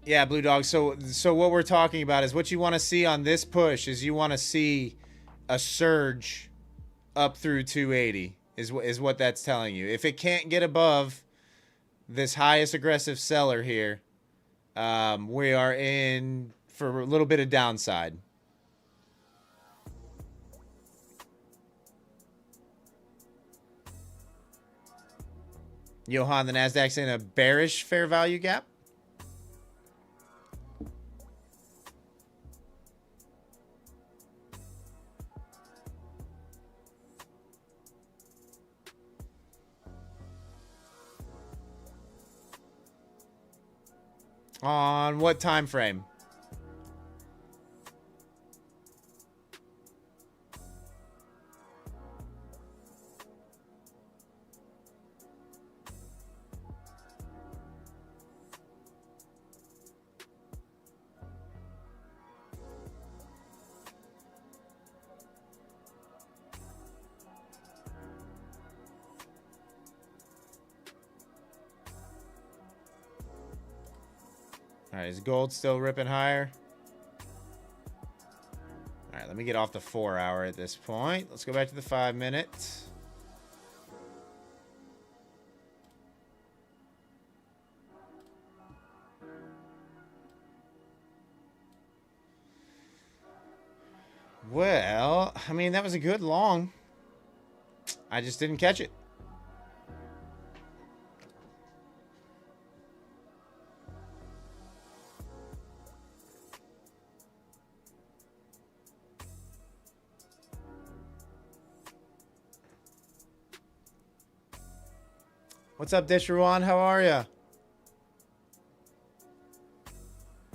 Yeah, Blue Dog. So what we're talking about is what you want to see on this push is you want to see a surge up through 280 is what that's telling you. If it can't get above this highest aggressive seller here, we are in for a little bit of downside. Johan, the Nasdaq's in a bearish fair value gap. On what time frame? All right, is gold still ripping higher? All right, let me get off the 4 hour at this point. Let's go back to the 5 minute. Well, I mean, that was a good long. I just didn't catch it. What's up, Dishawan? How are ya?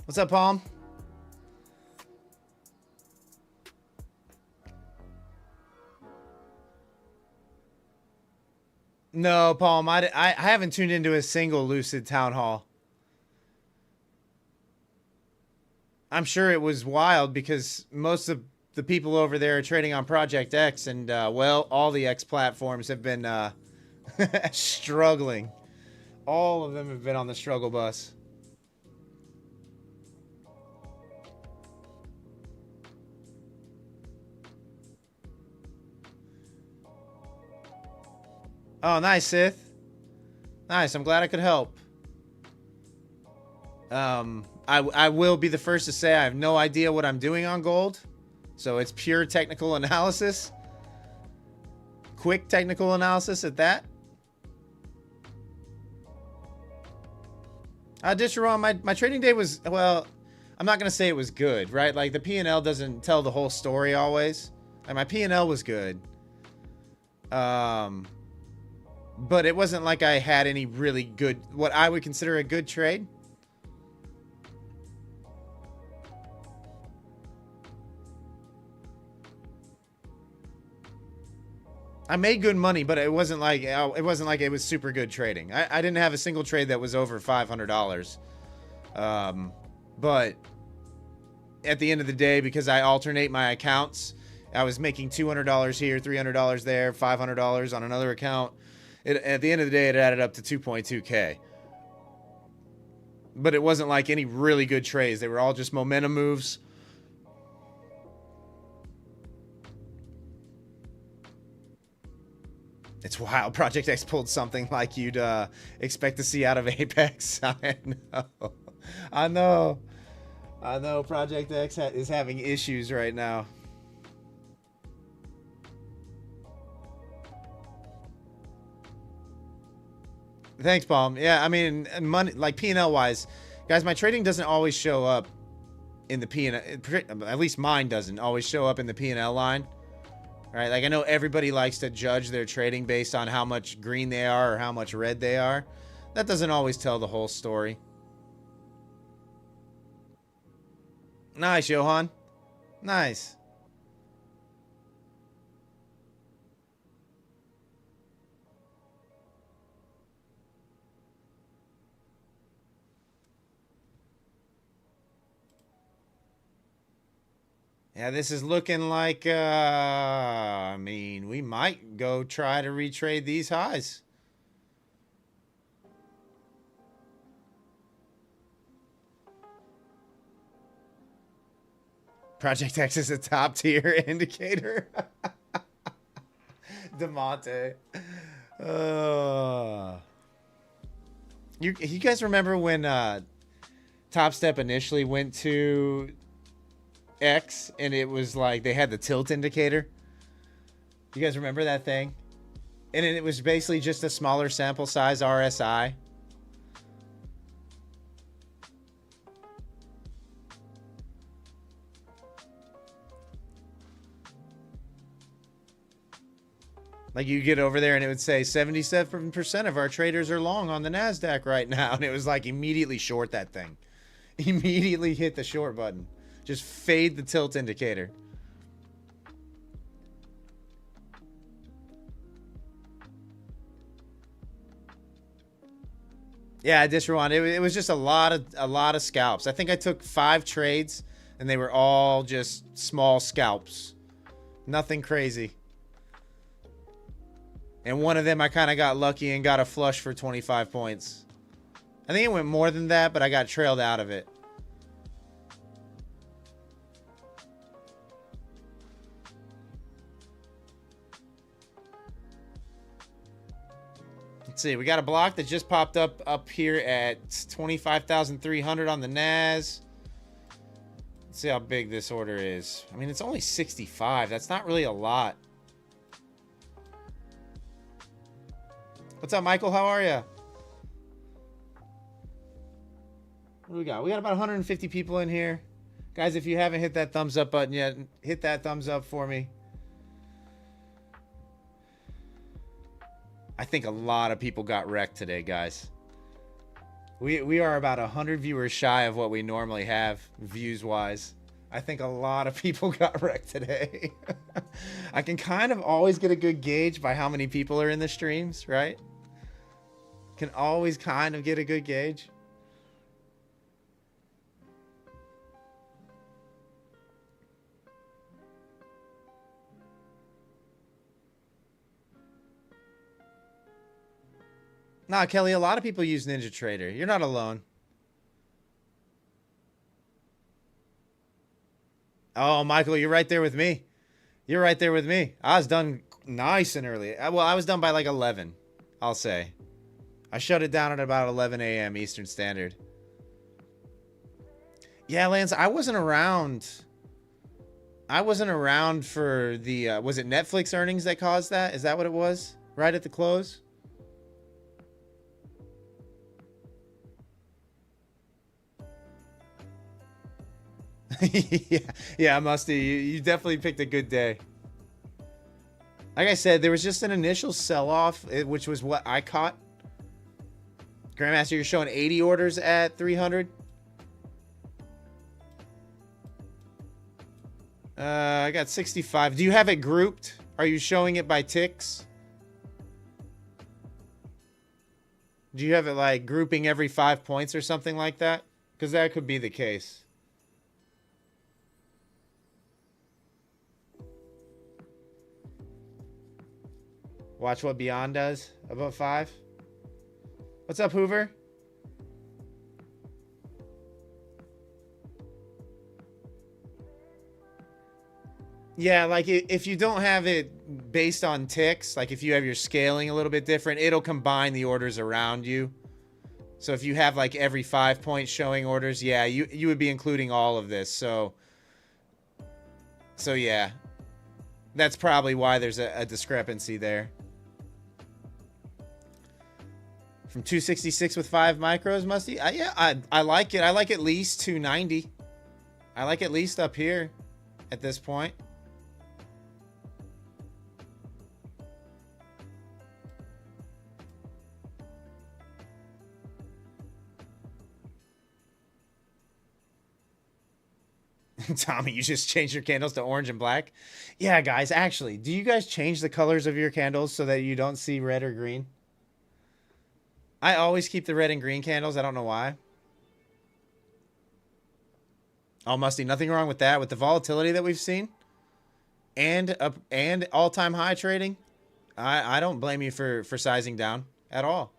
What's up, Palm? No, Palm, I haven't tuned into a single Lucid Town Hall. I'm sure it was wild because most of the people over there are trading on Project X, and, well, all the X platforms have been struggling. All of them have been on the struggle bus. Oh, nice, Sith. Nice. I'm glad I could help. I will be the first to say I have no idea what I'm doing on gold. So it's pure technical analysis. Quick technical analysis at that. Disharon, my trading day was, well, I'm not going to say it was good, right? Like the P&L doesn't tell the whole story always. Like my P&L was good. But it wasn't like I had any really good, what I would consider a good trade. I made good money, but it wasn't like it was super good trading. I didn't have a single trade that was over $500. But at the end of the day, because I alternate my accounts, I was making $200 here, $300 there, $500 on another account. At the end of the day, it added up to 2.2K. But it wasn't like any really good trades. They were all just momentum moves. It's wild. Project X pulled something like you'd expect to see out of Apex. I know. I know. I know Project X is having issues right now. Thanks, Palm. Yeah, I mean, money, like P&L wise, guys, my trading doesn't always show up in the P&L. At least mine doesn't always show up in the P&L line. Right? Like I know everybody likes to judge their trading based on how much green they are or how much red they are. That doesn't always tell the whole story. Nice, Johan. Nice. Yeah, this is looking like, I mean, we might go try to retrade these highs. Project X is a top tier indicator. Demonte. You guys remember when Top Step initially went to X and it was like they had the tilt indicator? You guys remember that thing? And it was basically just a smaller sample size RSI. Like you get over there and it would say 77% of our traders are long on the Nasdaq right now. And it was like immediately short that thing. Immediately hit the short button. Just fade the tilt indicator. Yeah, Disharon, it was just a lot of scalps. I think I took 5 trades and they were all just small scalps. Nothing crazy. And one of them I kind of got lucky and got a flush for 25 points. I think it went more than that, but I got trailed out of it. Let's see, we got a block that just popped up here at 25,300 on the NAS. Let's see how big this order is. I mean, it's only 65. That's not really a lot. What's up, Michael? How are you? What do we got? We got about 150 people in here. Guys, if you haven't hit that thumbs up button yet, hit that thumbs up for me. I think a lot of people got wrecked today, guys. We are about 100 viewers shy of what we normally have, views-wise. I think a lot of people got wrecked today. I can kind of always get a good gauge by how many people are in the streams, right? Can always kind of get a good gauge. Nah, Kelly, a lot of people use Ninja Trader. You're not alone. Oh, Michael, you're right there with me. You're right there with me. I was done nice and early. Well, I was done by like 11, I'll say. I shut it down at about 11 a.m. Eastern Standard. Yeah, Lance, I wasn't around. I wasn't around for the, was it Netflix earnings that caused that? Is that what it was? Right at the close? yeah, Musty, you definitely picked a good day. Like I said, there was just an initial sell-off, which was what I caught. Grandmaster, you're showing 80 orders at 300. I got 65. Do you have it grouped? Are you showing it by ticks? Do you have it like grouping every 5 points or something like that? Because that could be the case. Watch what Beyond does above 5. What's up, Hoover? Yeah, like if you don't have it based on ticks, like if you have your scaling a little bit different, it'll combine the orders around you. So if you have like every 5 points showing orders, yeah, you would be including all of this. So yeah, that's probably why there's a discrepancy there. From 266 with 5 micros, Musty? Yeah, I like it. I like at least 290. I like at least up here at this point. Tommy, you just changed your candles to orange and black? Yeah, guys, actually, do you guys change the colors of your candles so that you don't see red or green? I always keep the red and green candles. I don't know why. Oh, Musty, nothing wrong with that. With the volatility that we've seen and all-time high trading, I don't blame you for sizing down at all.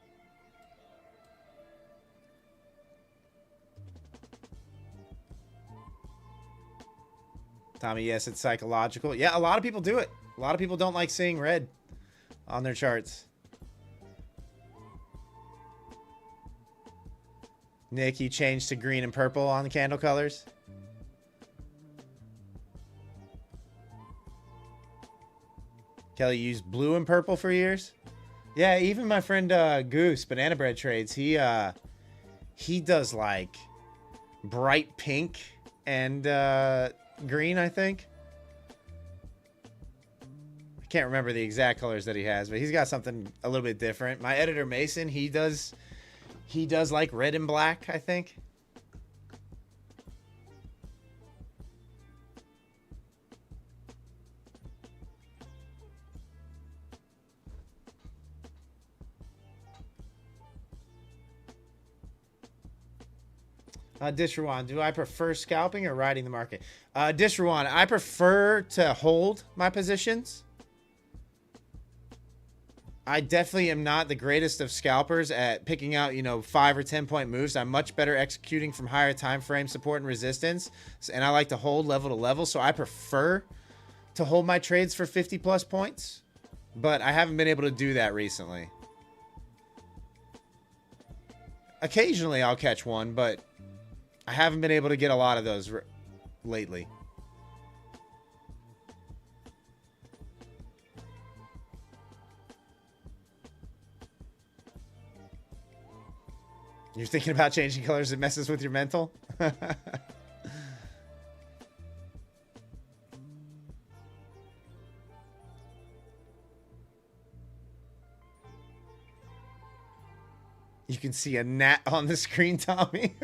Tommy, yes, it's psychological. Yeah, a lot of people do it. A lot of people don't like seeing red on their charts. Nick, you changed to green and purple on the candle colors. Kelly used blue and purple for years. Yeah, even my friend Goose, Banana Bread Trades, he does like bright pink and green, I think. I can't remember the exact colors that he has, but he's got something a little bit different. My editor Mason, he does like red and black, I think. Dishrawan, do I prefer scalping or riding the market? Dishrawan, I prefer to hold my positions. I definitely am not the greatest of scalpers at picking out, 5 or 10 point moves. I'm much better executing from higher time frame support and resistance. And I like to hold level to level. So I prefer to hold my trades for 50 plus points. But I haven't been able to do that recently. Occasionally I'll catch one, but I haven't been able to get a lot of those lately. You're thinking about changing colors, it messes with your mental? You can see a gnat on the screen, Tommy.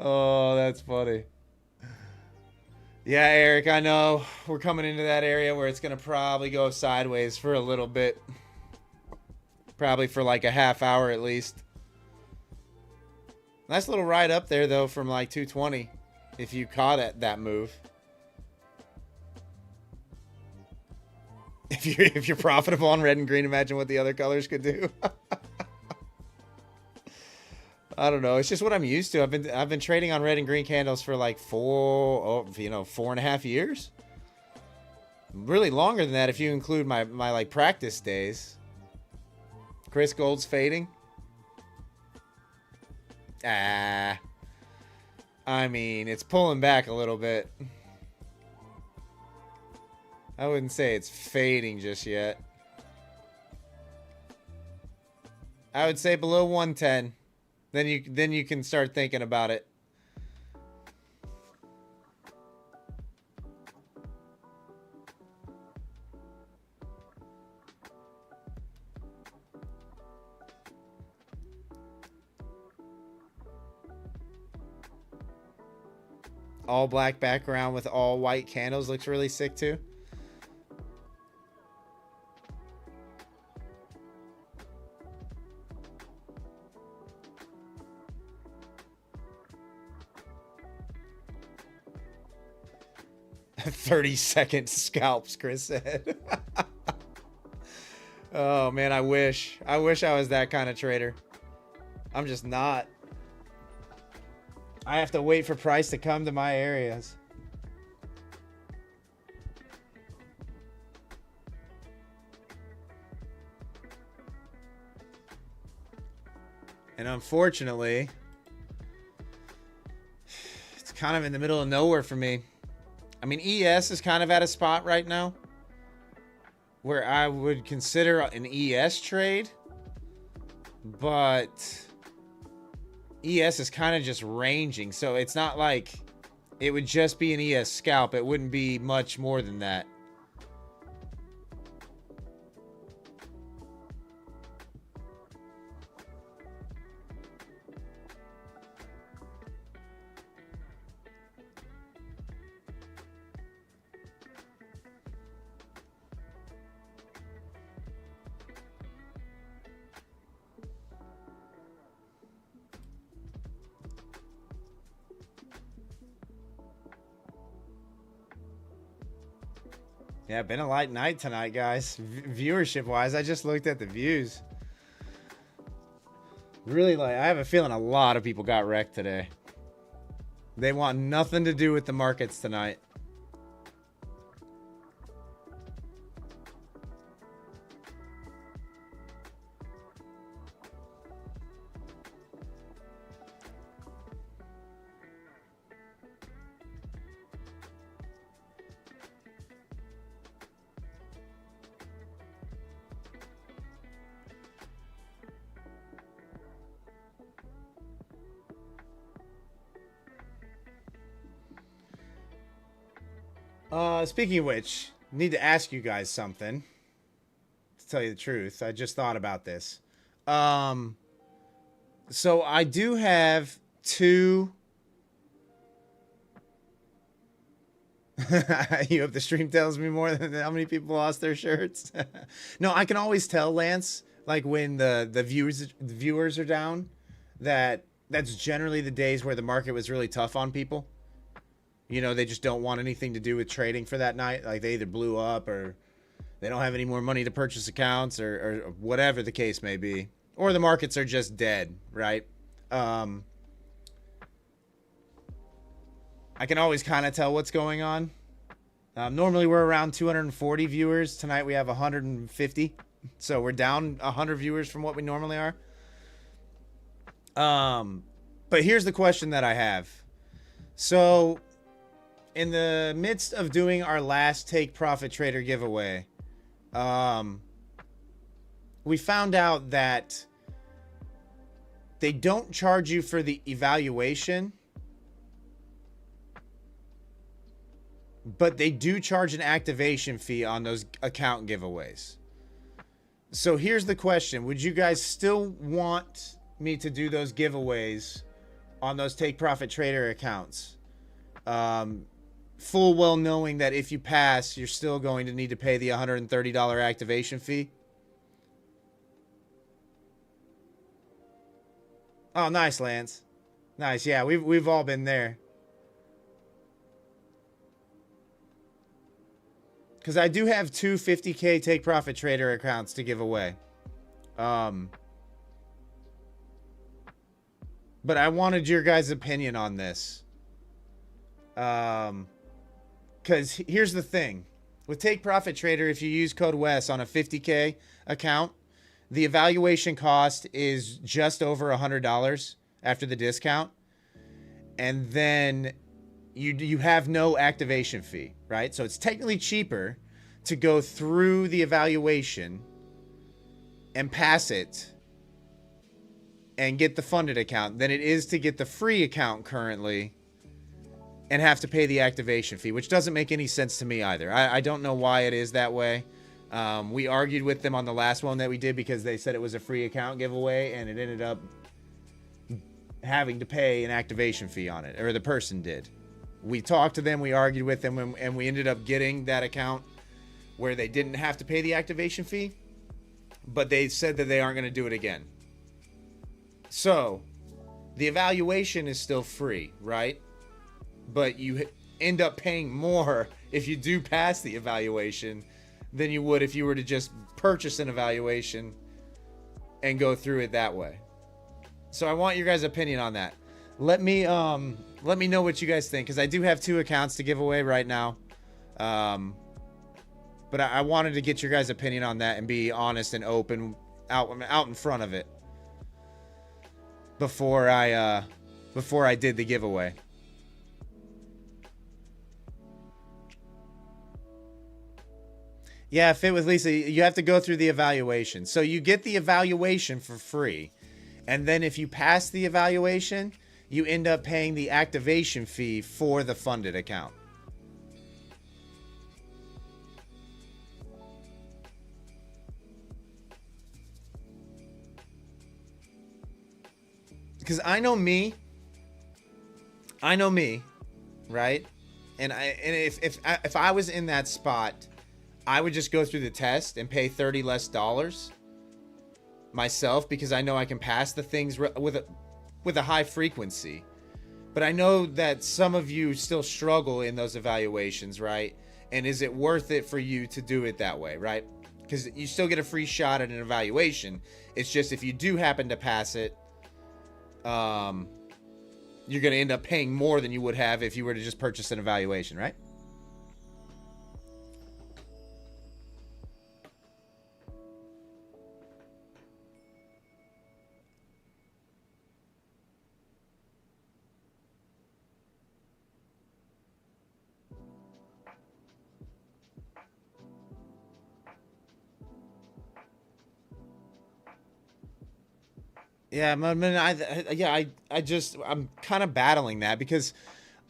Oh, that's funny. Yeah, Eric, I know. We're coming into that area where it's going to probably go sideways for a little bit. Probably for like a half hour at least. Nice little ride up there, though, from like 220. If you caught that move. If you're profitable on red and green, imagine what the other colors could do. I don't know. It's just what I'm used to. I've been trading on red and green candles for like 4.5 years. Really longer than that if you include my like practice days. Chris Gold's fading. I mean, it's pulling back a little bit. I wouldn't say it's fading just yet. I would say below 110. Then you can start thinking about it. All black background with all white candles looks really sick too. "30-second scalps," Chris said. Oh man, I wish I was that kind of trader. I'm just not. I have to wait for price to come to my areas. And unfortunately, it's kind of in the middle of nowhere for me. I mean, ES is kind of at a spot right now where I would consider an ES trade, but ES is kind of just ranging, so it's not like it would just be an ES scalp. It wouldn't be much more than that. Yeah, been a light night tonight, guys. Viewership wise, I just looked at the views. Really, like, I have a feeling a lot of people got wrecked today. They want nothing to do with the markets tonight. Speaking of which, need to ask you guys something. To tell you the truth, I just thought about this. So I do have two. You hope the stream tells me more than how many people lost their shirts. No, I can always tell, Lance, like when the viewers are down, that's generally the days where the market was really tough on people. You know, they just don't want anything to do with trading for that night. Like, they either blew up or they don't have any more money to purchase accounts or whatever the case may be. Or the markets are just dead, right? I can always kind of tell what's going on. Normally, we're around 240 viewers. Tonight, we have 150. So, we're down 100 viewers from what we normally are. But here's the question that I have. So, in the midst of doing our last Take Profit Trader giveaway, we found out that they don't charge you for the evaluation, but they do charge an activation fee on those account giveaways. So here's the question. Would you guys still want me to do those giveaways on those Take Profit Trader accounts? Full well knowing that if you pass, you're still going to need to pay the $130 activation fee. Oh, nice, Lance. Nice. Yeah, we've all been there. Because I do have two 50K Take Profit Trader accounts to give away. But I wanted your guys' opinion on this. Because here's the thing. With Take Profit Trader, if you use code WES on a 50K account, the evaluation cost is just over $100 after the discount. And then you have no activation fee, right? So it's technically cheaper to go through the evaluation and pass it and get the funded account than it is to get the free account currently and have to pay the activation fee, which doesn't make any sense to me either. I don't know why it is that way. We argued with them on the last one that we did because they said it was a free account giveaway and it ended up having to pay an activation fee on it, or the person did. We talked to them, we argued with them, and we ended up getting that account where they didn't have to pay the activation fee, but they said that they aren't going to do it again. So the evaluation is still free, right? But you end up paying more if you do pass the evaluation than you would if you were to just purchase an evaluation and go through it that way. So I want your guys' opinion on that. Let me know what you guys think, because I do have two accounts to give away right now. But I wanted to get your guys' opinion on that and be honest and open out in front of it before I did the giveaway. Yeah, Fit with Lisa, you have to go through the evaluation. So you get the evaluation for free. And then if you pass the evaluation, you end up paying the activation fee for the funded account. Because I know me, right? And if I was in that spot, I would just go through the test and pay $30 less myself, because I know I can pass the things with a high frequency. But I know that some of you still struggle in those evaluations, right? And is it worth it for you to do it that way, right? Because you still get a free shot at an evaluation. It's just if you do happen to pass it, you're going to end up paying more than you would have if you were to just purchase an evaluation, right? Yeah, I'm kind of battling that, because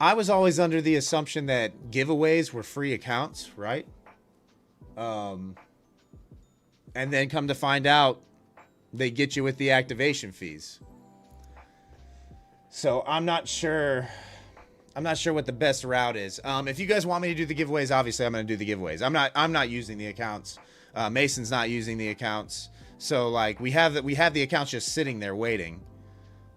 I was always under the assumption that giveaways were free accounts, right? And then come to find out, they get you with the activation fees. So I'm not sure what the best route is. If you guys want me to do the giveaways, obviously I'm going to do the giveaways. I'm not using the accounts. Mason's not using the accounts. So like we have the accounts just sitting there waiting.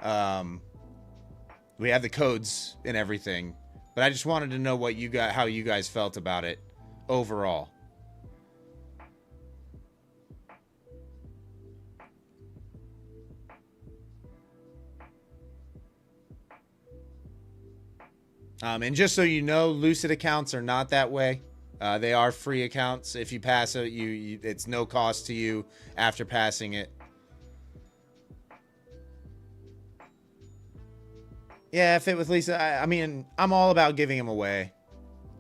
We have the codes and everything, but I just wanted to know how you guys felt about it overall. And just so you know, Lucid accounts are not that way. They are free accounts. If you pass it, it's no cost to you after passing it. Yeah, fit with Lisa. I mean, I'm all about giving them away.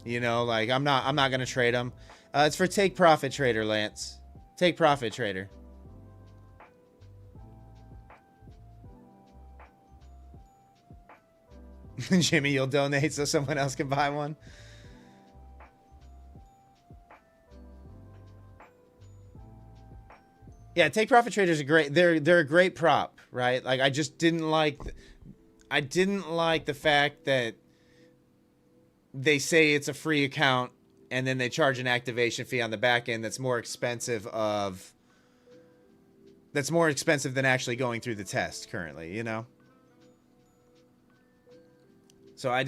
You know, like I'm not gonna trade them. It's for Take Profit Trader, Lance. Take Profit Trader. Jimmy, you'll donate so someone else can buy one. Yeah, Take Profit Traders are great. They're a great prop, right? Like I just didn't like the fact that they say it's a free account and then they charge an activation fee on the back end that's more expensive than actually going through the test currently, you know? So I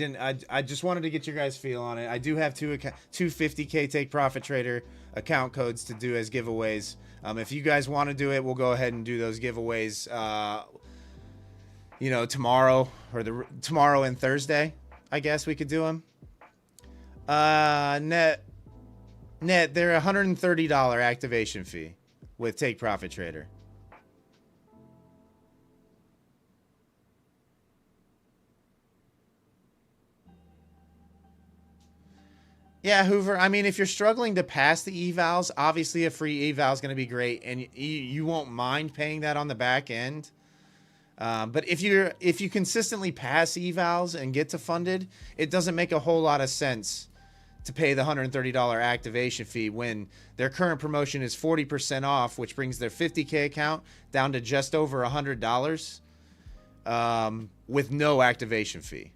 just wanted to get your guys' feel on it. I do have two 50K Take Profit Trader account codes to do as giveaways. If you guys want to do it, we'll go ahead and do those giveaways, you know, tomorrow tomorrow and Thursday. I guess we could do them. Net, they're $130 activation fee with Take Profit Trader. Yeah, Hoover. I mean, if you're struggling to pass the evals, obviously a free eval is going to be great, and you won't mind paying that on the back end. But if you consistently pass evals and get to funded, it doesn't make a whole lot of sense to pay the $130 activation fee when their current promotion is 40% off, which brings their 50K account down to just over $100 with no activation fee.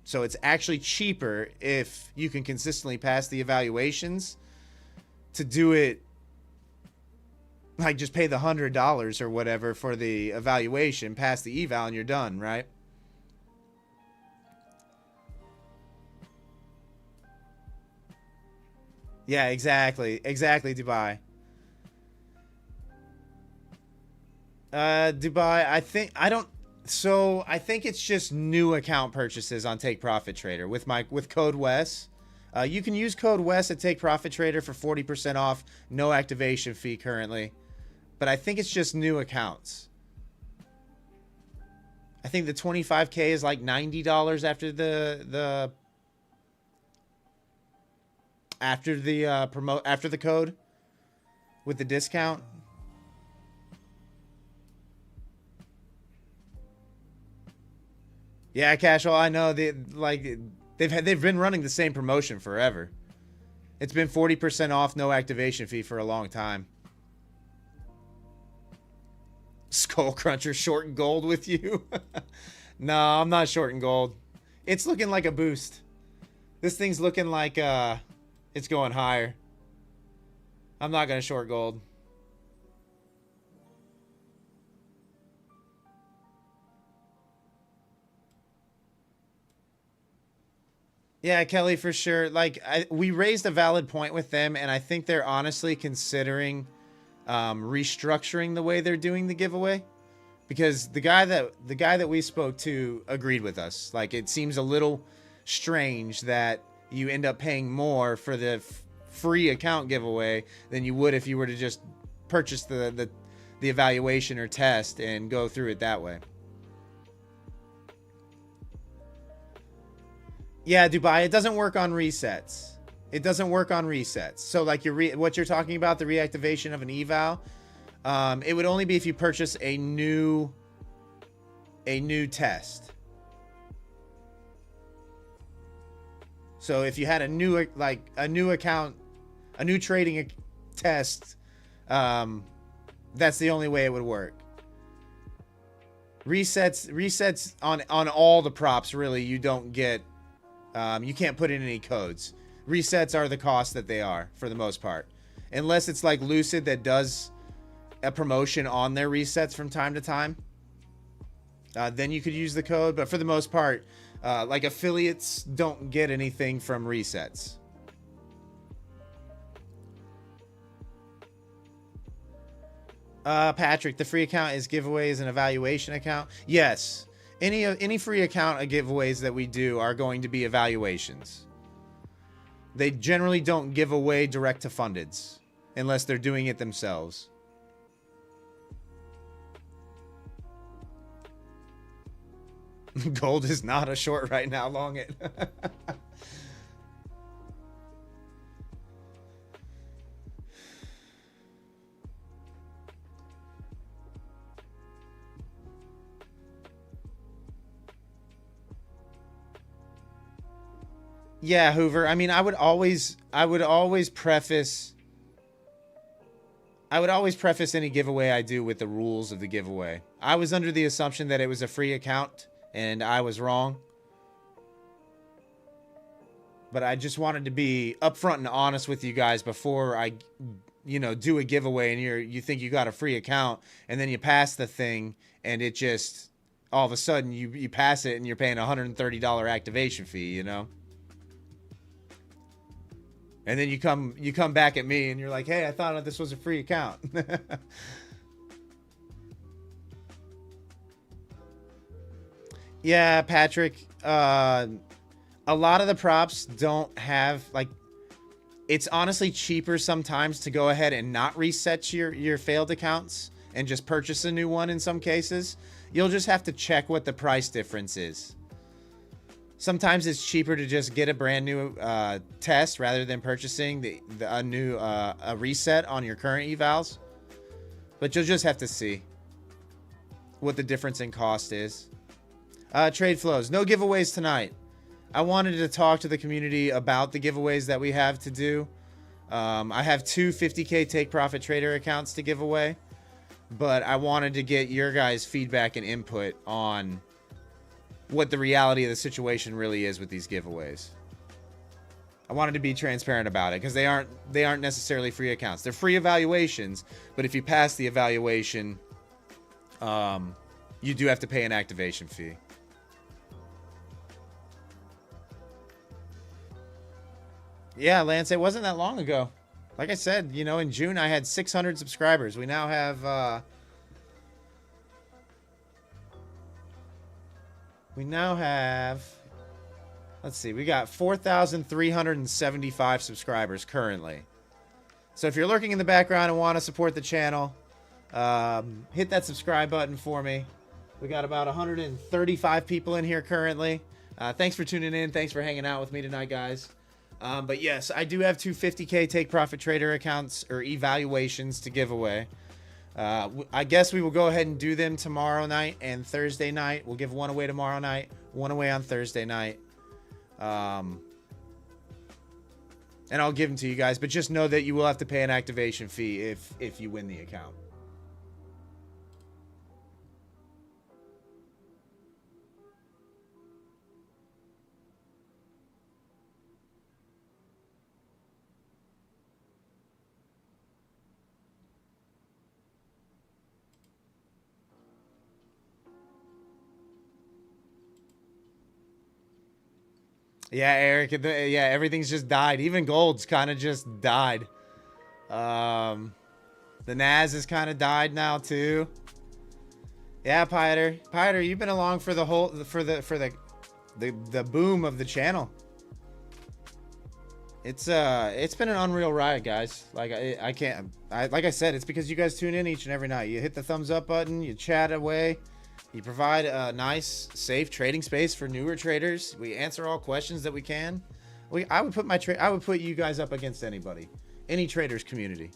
So it's actually cheaper if you can consistently pass the evaluations to do it, like just pay the $100 or whatever for the evaluation, pass the eval, and you're done, right? Yeah, exactly. Exactly, Dubai. Dubai, I think it's just new account purchases on Take Profit Trader with code Wes. You can use code Wes at Take Profit Trader for 40% off, no activation fee currently. But I think it's just new accounts. I think the 25K is like $90 after after the code with the discount. Yeah, Casual, I know they've been running the same promotion forever. It's been 40% off, no activation fee for a long time. Skull Cruncher short and gold with you. No, I'm not short and gold. It's looking like a boost. This thing's looking like it's going higher. I'm not gonna short gold. Yeah, Kelly, for sure. Like, we raised a valid point with them, and I think they're honestly considering restructuring the way they're doing the giveaway, because the guy that we spoke to agreed with us. Like, it seems a little strange that you end up paying more for the free account giveaway than you would if you were to just purchase the evaluation or test and go through it that way. Yeah, Dubai, it doesn't work on resets. It doesn't work on resets. So like what you're talking about, the reactivation of an eval, it would only be if you purchase a new test. So if you had a new account, a new trading test, that's the only way it would work. Resets on all the props, really, you don't get. You can't put in any codes. Resets are the cost that they are for the most part. Unless it's like Lucid that does a promotion on their resets from time to time. Then you could use the code. But for the most part, like affiliates don't get anything from resets. Patrick, the free account is giveaways and evaluation account. Yes. Any free account giveaways that we do are going to be evaluations. They generally don't give away direct to fundeds unless they're doing it themselves. Gold is not a short right now. Long it. Yeah, Hoover. I mean, I would always preface any giveaway I do with the rules of the giveaway. I was under the assumption that it was a free account, and I was wrong. But I just wanted to be upfront and honest with you guys before I, do a giveaway and you think you got a free account, and then you pass the thing, and it just all of a sudden you pass it and you're paying a $130 activation fee, And then you come back at me and you're like, hey, I thought this was a free account. Yeah, Patrick. A lot of the props don't have, like, it's honestly cheaper sometimes to go ahead and not reset your failed accounts and just purchase a new one in some cases. You'll just have to check what the price difference is. Sometimes it's cheaper to just get a brand new test rather than purchasing a new reset on your current evals. But you'll just have to see what the difference in cost is. Trade flows. No giveaways tonight. I wanted to talk to the community about the giveaways that we have to do. I have two 50K Take Profit Trader accounts to give away. But I wanted to get your guys' feedback and input on what the reality of the situation really is with these giveaways. I wanted to be transparent about it because they aren't necessarily free accounts. They're free evaluations, but if you pass the evaluation, you do have to pay an activation fee. Yeah, Lance, it wasn't that long ago. Like I said, in June I had 600 subscribers. We now have let's see, we got 4,375 subscribers currently. So if you're lurking in the background and want to support the channel, hit that subscribe button for me. We got about 135 people in here currently. Thanks for tuning in. Thanks for hanging out with me tonight, guys. But yes, I do have two 50K Take Profit Trader accounts or evaluations to give away. I guess we will go ahead and do them tomorrow night and Thursday night. We'll give one away tomorrow night, one away on Thursday night. And I'll give them to you guys, but just know that you will have to pay an activation fee if you win the account. Yeah, Eric. Yeah, everything's just died. Even gold's kind of just died. The Nas has kind of died now too. Yeah, Piter, you've been along for the whole the boom of the channel. It's been an unreal ride, guys. Like like I said, it's because you guys tune in each and every night. You hit the thumbs up button, you chat away. You provide a nice, safe trading space for newer traders. We answer all questions that we can. I would put you guys up against anybody, any traders community,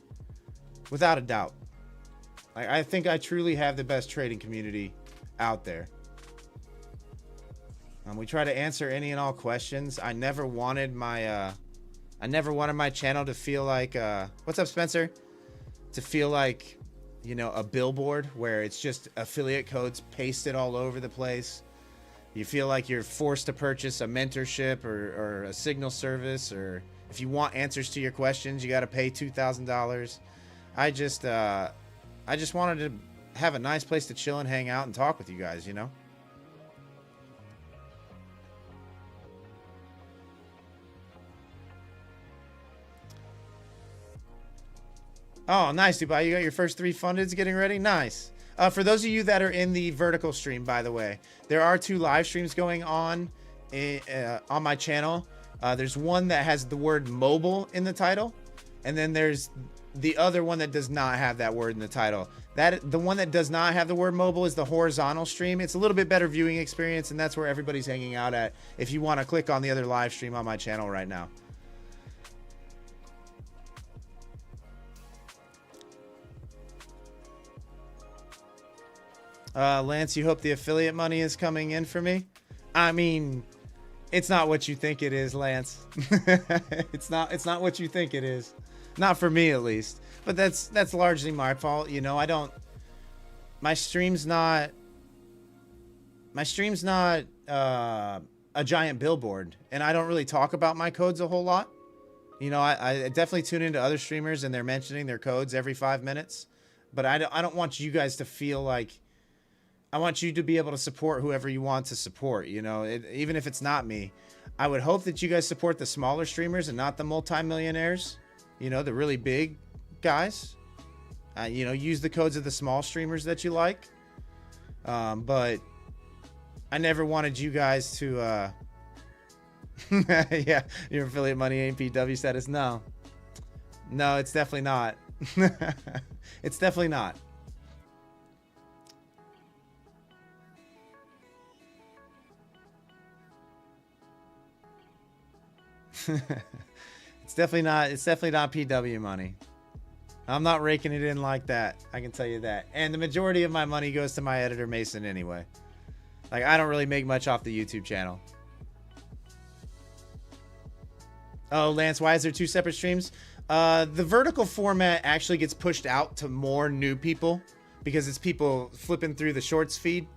without a doubt. I think I truly have the best trading community out there. We try to answer any and all questions. I never wanted my channel to feel like what's up, Spencer? To feel like, a billboard where it's just affiliate codes pasted all over the place. You feel like you're forced to purchase a mentorship or a signal service, or if you want answers to your questions, you got to pay $2,000. I just wanted to have a nice place to chill and hang out and talk with you guys, Oh, nice, Dubai. You got your first 3 fundeds getting ready? Nice. For those of you that are in the vertical stream, by the way, there are 2 live streams going on my channel. There's one that has the word mobile in the title, and then there's the other one that does not have that word in the title. The one that does not have the word mobile is the horizontal stream. It's a little bit better viewing experience, and that's where everybody's hanging out at if you want to click on the other live stream on my channel right now. Lance, you hope the affiliate money is coming in for me? I mean, it's not what you think it is, Lance. It's not what you think it is. Not for me, at least. But that's largely my fault. You know, my stream's not a giant billboard, and I don't really talk about my codes a whole lot. You know, I definitely tune into other streamers and they're mentioning their codes every 5 minutes, but I don't want you guys to feel like, I want you to be able to support whoever you want to support, you know, even if it's not me. I would hope that you guys support the smaller streamers and not the multimillionaires, you know, the really big guys. You know, use the codes of the small streamers that you like. But I never wanted you guys to, yeah, your affiliate money ain't PW status. No, it's definitely not. It's definitely not. It's definitely not PW money. I'm not raking it in like that. I can tell you that. And the majority of my money goes to my editor Mason anyway. Like, I don't really make much off the YouTube channel. Oh, Lance, why is there 2 separate streams? The vertical format actually gets pushed out to more new people because it's people flipping through the shorts feed.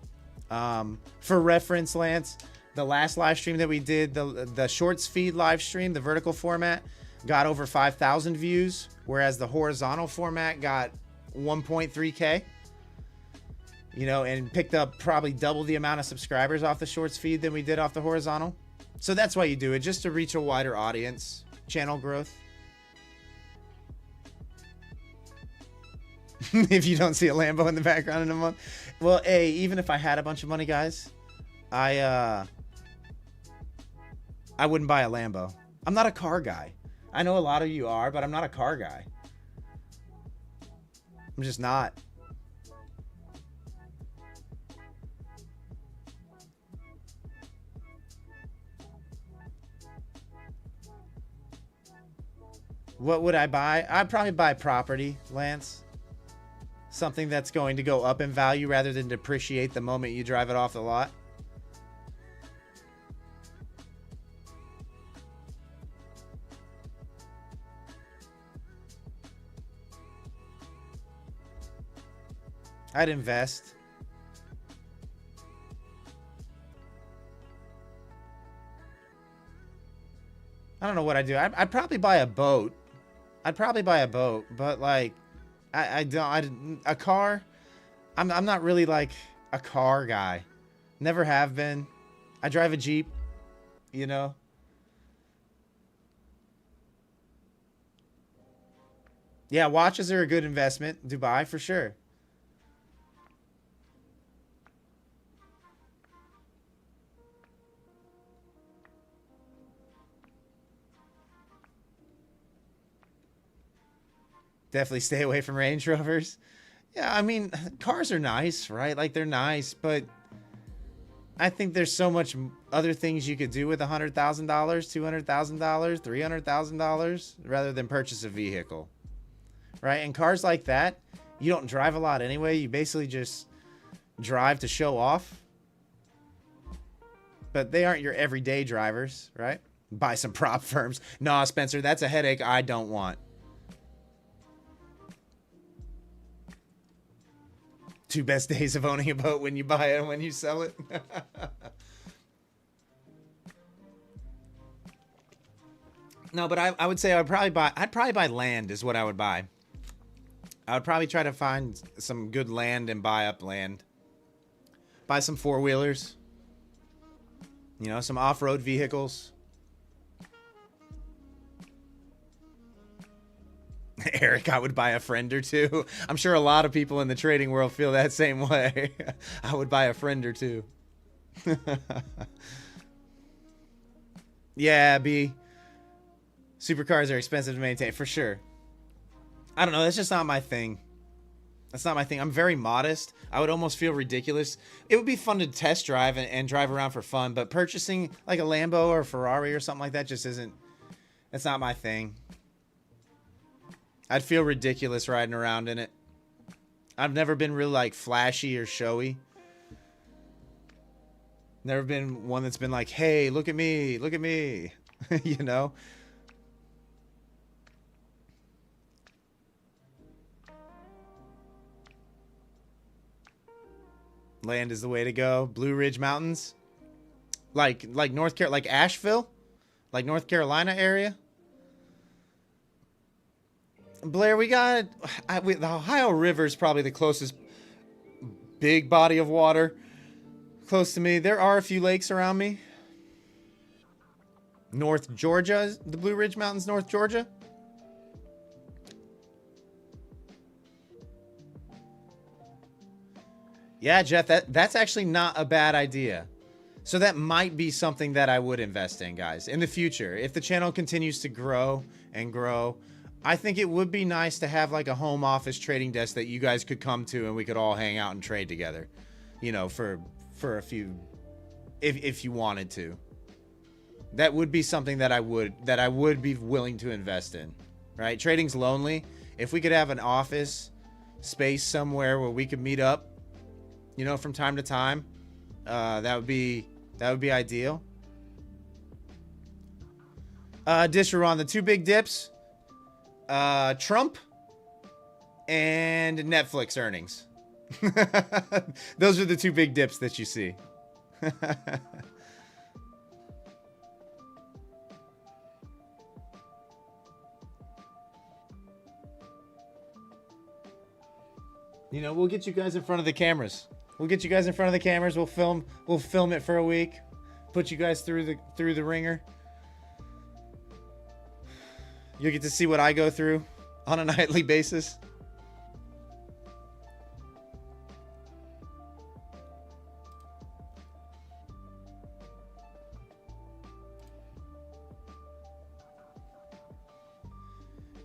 For reference, Lance, the last live stream that we did, the shorts feed live stream, the vertical format, got over 5,000 views, whereas the horizontal format got 1.3K. You know, and picked up probably double the amount of subscribers off the shorts feed than we did off the horizontal. So that's why you do it, just to reach a wider audience, channel growth. If you don't see a Lambo in the background in a month. Well, hey, even if I had a bunch of money, guys, I wouldn't buy a Lambo. I'm not a car guy. I know a lot of you are, but I'm not a car guy. I'm just not. What would I buy? I'd probably buy property, Lance. Something that's going to go up in value rather than depreciate the moment you drive it off the lot. I'd invest. I don't know what I'd do. I'd probably buy a boat. I'd probably buy a boat, but like, a car. I'm not really like a car guy. Never have been. I drive a Jeep, you know. Yeah, watches are a good investment. Dubai for sure. Definitely stay away from Range Rovers. Yeah, I mean, cars are nice, right? Like, they're nice, but I think there's so much other things you could do with $100,000, $200,000, $300,000 rather than purchase a vehicle, right? And cars like that, you don't drive a lot anyway. You basically just drive to show off, but they aren't your everyday drivers, right? Buy some prop firms. Nah, Spencer, that's a headache I don't want. 2 best days of owning a boat: when you buy it and when you sell it. No, but I would say I'd probably buy land is what I would buy. I would probably try to find some good land and buy up land. Buy some 4-wheelers. You know, some off-road vehicles. Eric, I would buy a friend or two. I'm sure a lot of people in the trading world feel that same way. I would buy a friend or two. Yeah, B. Supercars are expensive to maintain, for sure. I don't know. That's just not my thing. That's not my thing. I'm very modest. I would almost feel ridiculous. It would be fun to test drive and drive around for fun, but purchasing like a Lambo or a Ferrari or something like that just isn't, that's not my thing. I'd feel ridiculous riding around in it. I've never been really like flashy or showy. Never been one that's been like, hey, look at me, you know? Land is the way to go. Blue Ridge Mountains. Like North Carolina, like Asheville? Like North Carolina area? Blair, we got... the Ohio River is probably the closest big body of water close to me. There are a few lakes around me. North Georgia, the Blue Ridge Mountains, North Georgia. Yeah, Jeff, that's actually not a bad idea. So that might be something that I would invest in, guys, in the future. If the channel continues to grow and grow, I think it would be nice to have like a home office trading desk that you guys could come to and we could all hang out and trade together, you know, for a few, if you wanted to. That would be something that I would be willing to invest in, right? Trading's lonely. If we could have an office space somewhere where we could meet up, you know, from time to time, that would be ideal. Disharon, the two big dips, Trump and Netflix earnings. Those are the two big dips that you see. You know, we'll get you guys in front of the cameras. We'll get you guys in front of the cameras. We'll film it for a week. Put you guys through the ringer. You'll get to see what I go through on a nightly basis.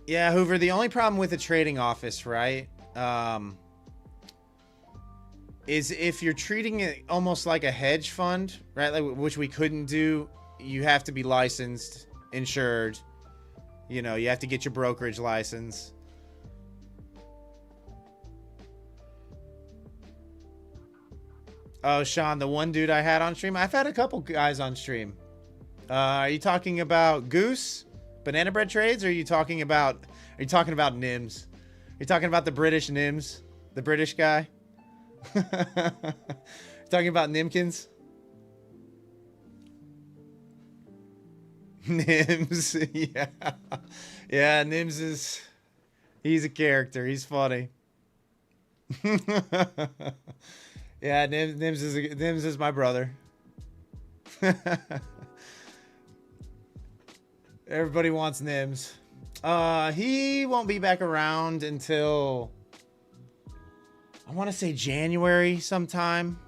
Yeah, Hoover, the only problem with a trading office, right? Is if you're treating it almost like a hedge fund, right? Like, which we couldn't do. You have to be licensed, insured. You know, you have to get your brokerage license. Oh, Sean, the one dude I had on stream. I've had a couple guys on stream. Are you talking about Goose, Banana Bread Trades, or are you talking about Nims? Are you talking about the British Nims, the British guy? Talking about Nimkins? Nims, yeah. Yeah, Nims is... he's a character. He's funny. Yeah, Nims is my brother. Everybody wants Nims. He won't be back around until... I want to say January sometime.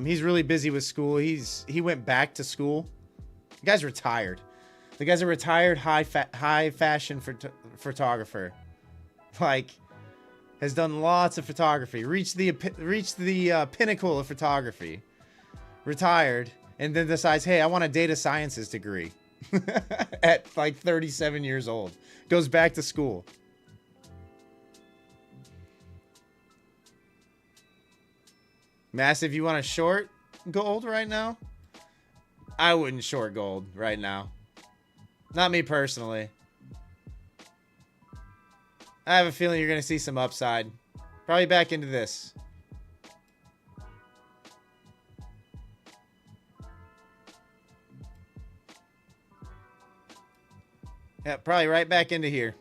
He's really busy with school. He went back to school. The guy's retired. The guy's a retired high fashion photographer. Like, has done lots of photography. Reached the pinnacle of photography. Retired, and then decides, hey, I want a data sciences degree. At like 37 years old. Goes back to school. Massive, you want to short gold right now? I wouldn't short gold right now. Not me personally. I have a feeling you're going to see some upside. Probably back into this. Yeah, probably right back into here.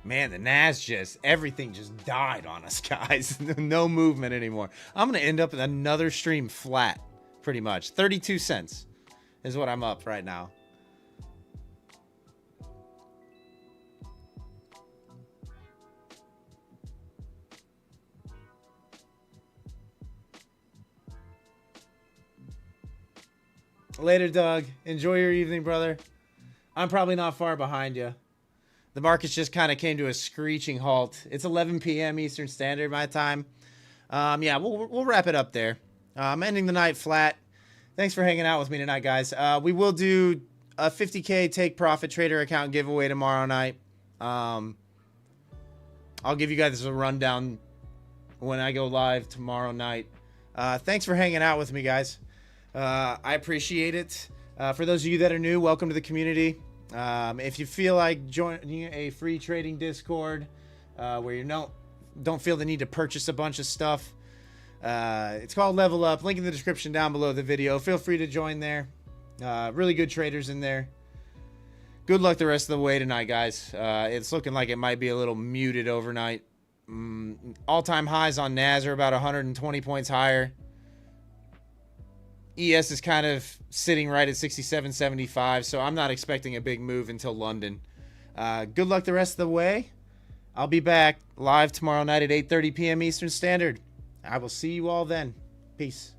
Man, the Nas everything just died on us, guys. No movement anymore. I'm going to end up with another stream flat, pretty much. 32 cents is what I'm up right now. Later, Doug. Enjoy your evening, brother. I'm probably not far behind you. The markets just kind of came to a screeching halt. It's 11 p.m. Eastern Standard my time. Yeah, we'll wrap it up there. I'm ending the night flat. Thanks for hanging out with me tonight, guys. We will do a 50K Take Profit Trader account giveaway tomorrow night. I'll give you guys a rundown when I go live tomorrow night. Thanks for hanging out with me, guys. I appreciate it. For those of you that are new, welcome to the community. If you feel like joining a free trading Discord where you don't feel the need to purchase a bunch of stuff, it's called Level Up. Link in the description down below the video. Feel free to join there. Really good traders in there. Good luck the rest of the way tonight, guys. It's looking like it might be a little muted overnight. All-time highs on NAS are about 120 points higher. ES is kind of sitting right at 67.75, so I'm not expecting a big move until London. Good luck the rest of the way. I'll be back live tomorrow night at 8:30 p.m. Eastern Standard. I will see you all then. Peace.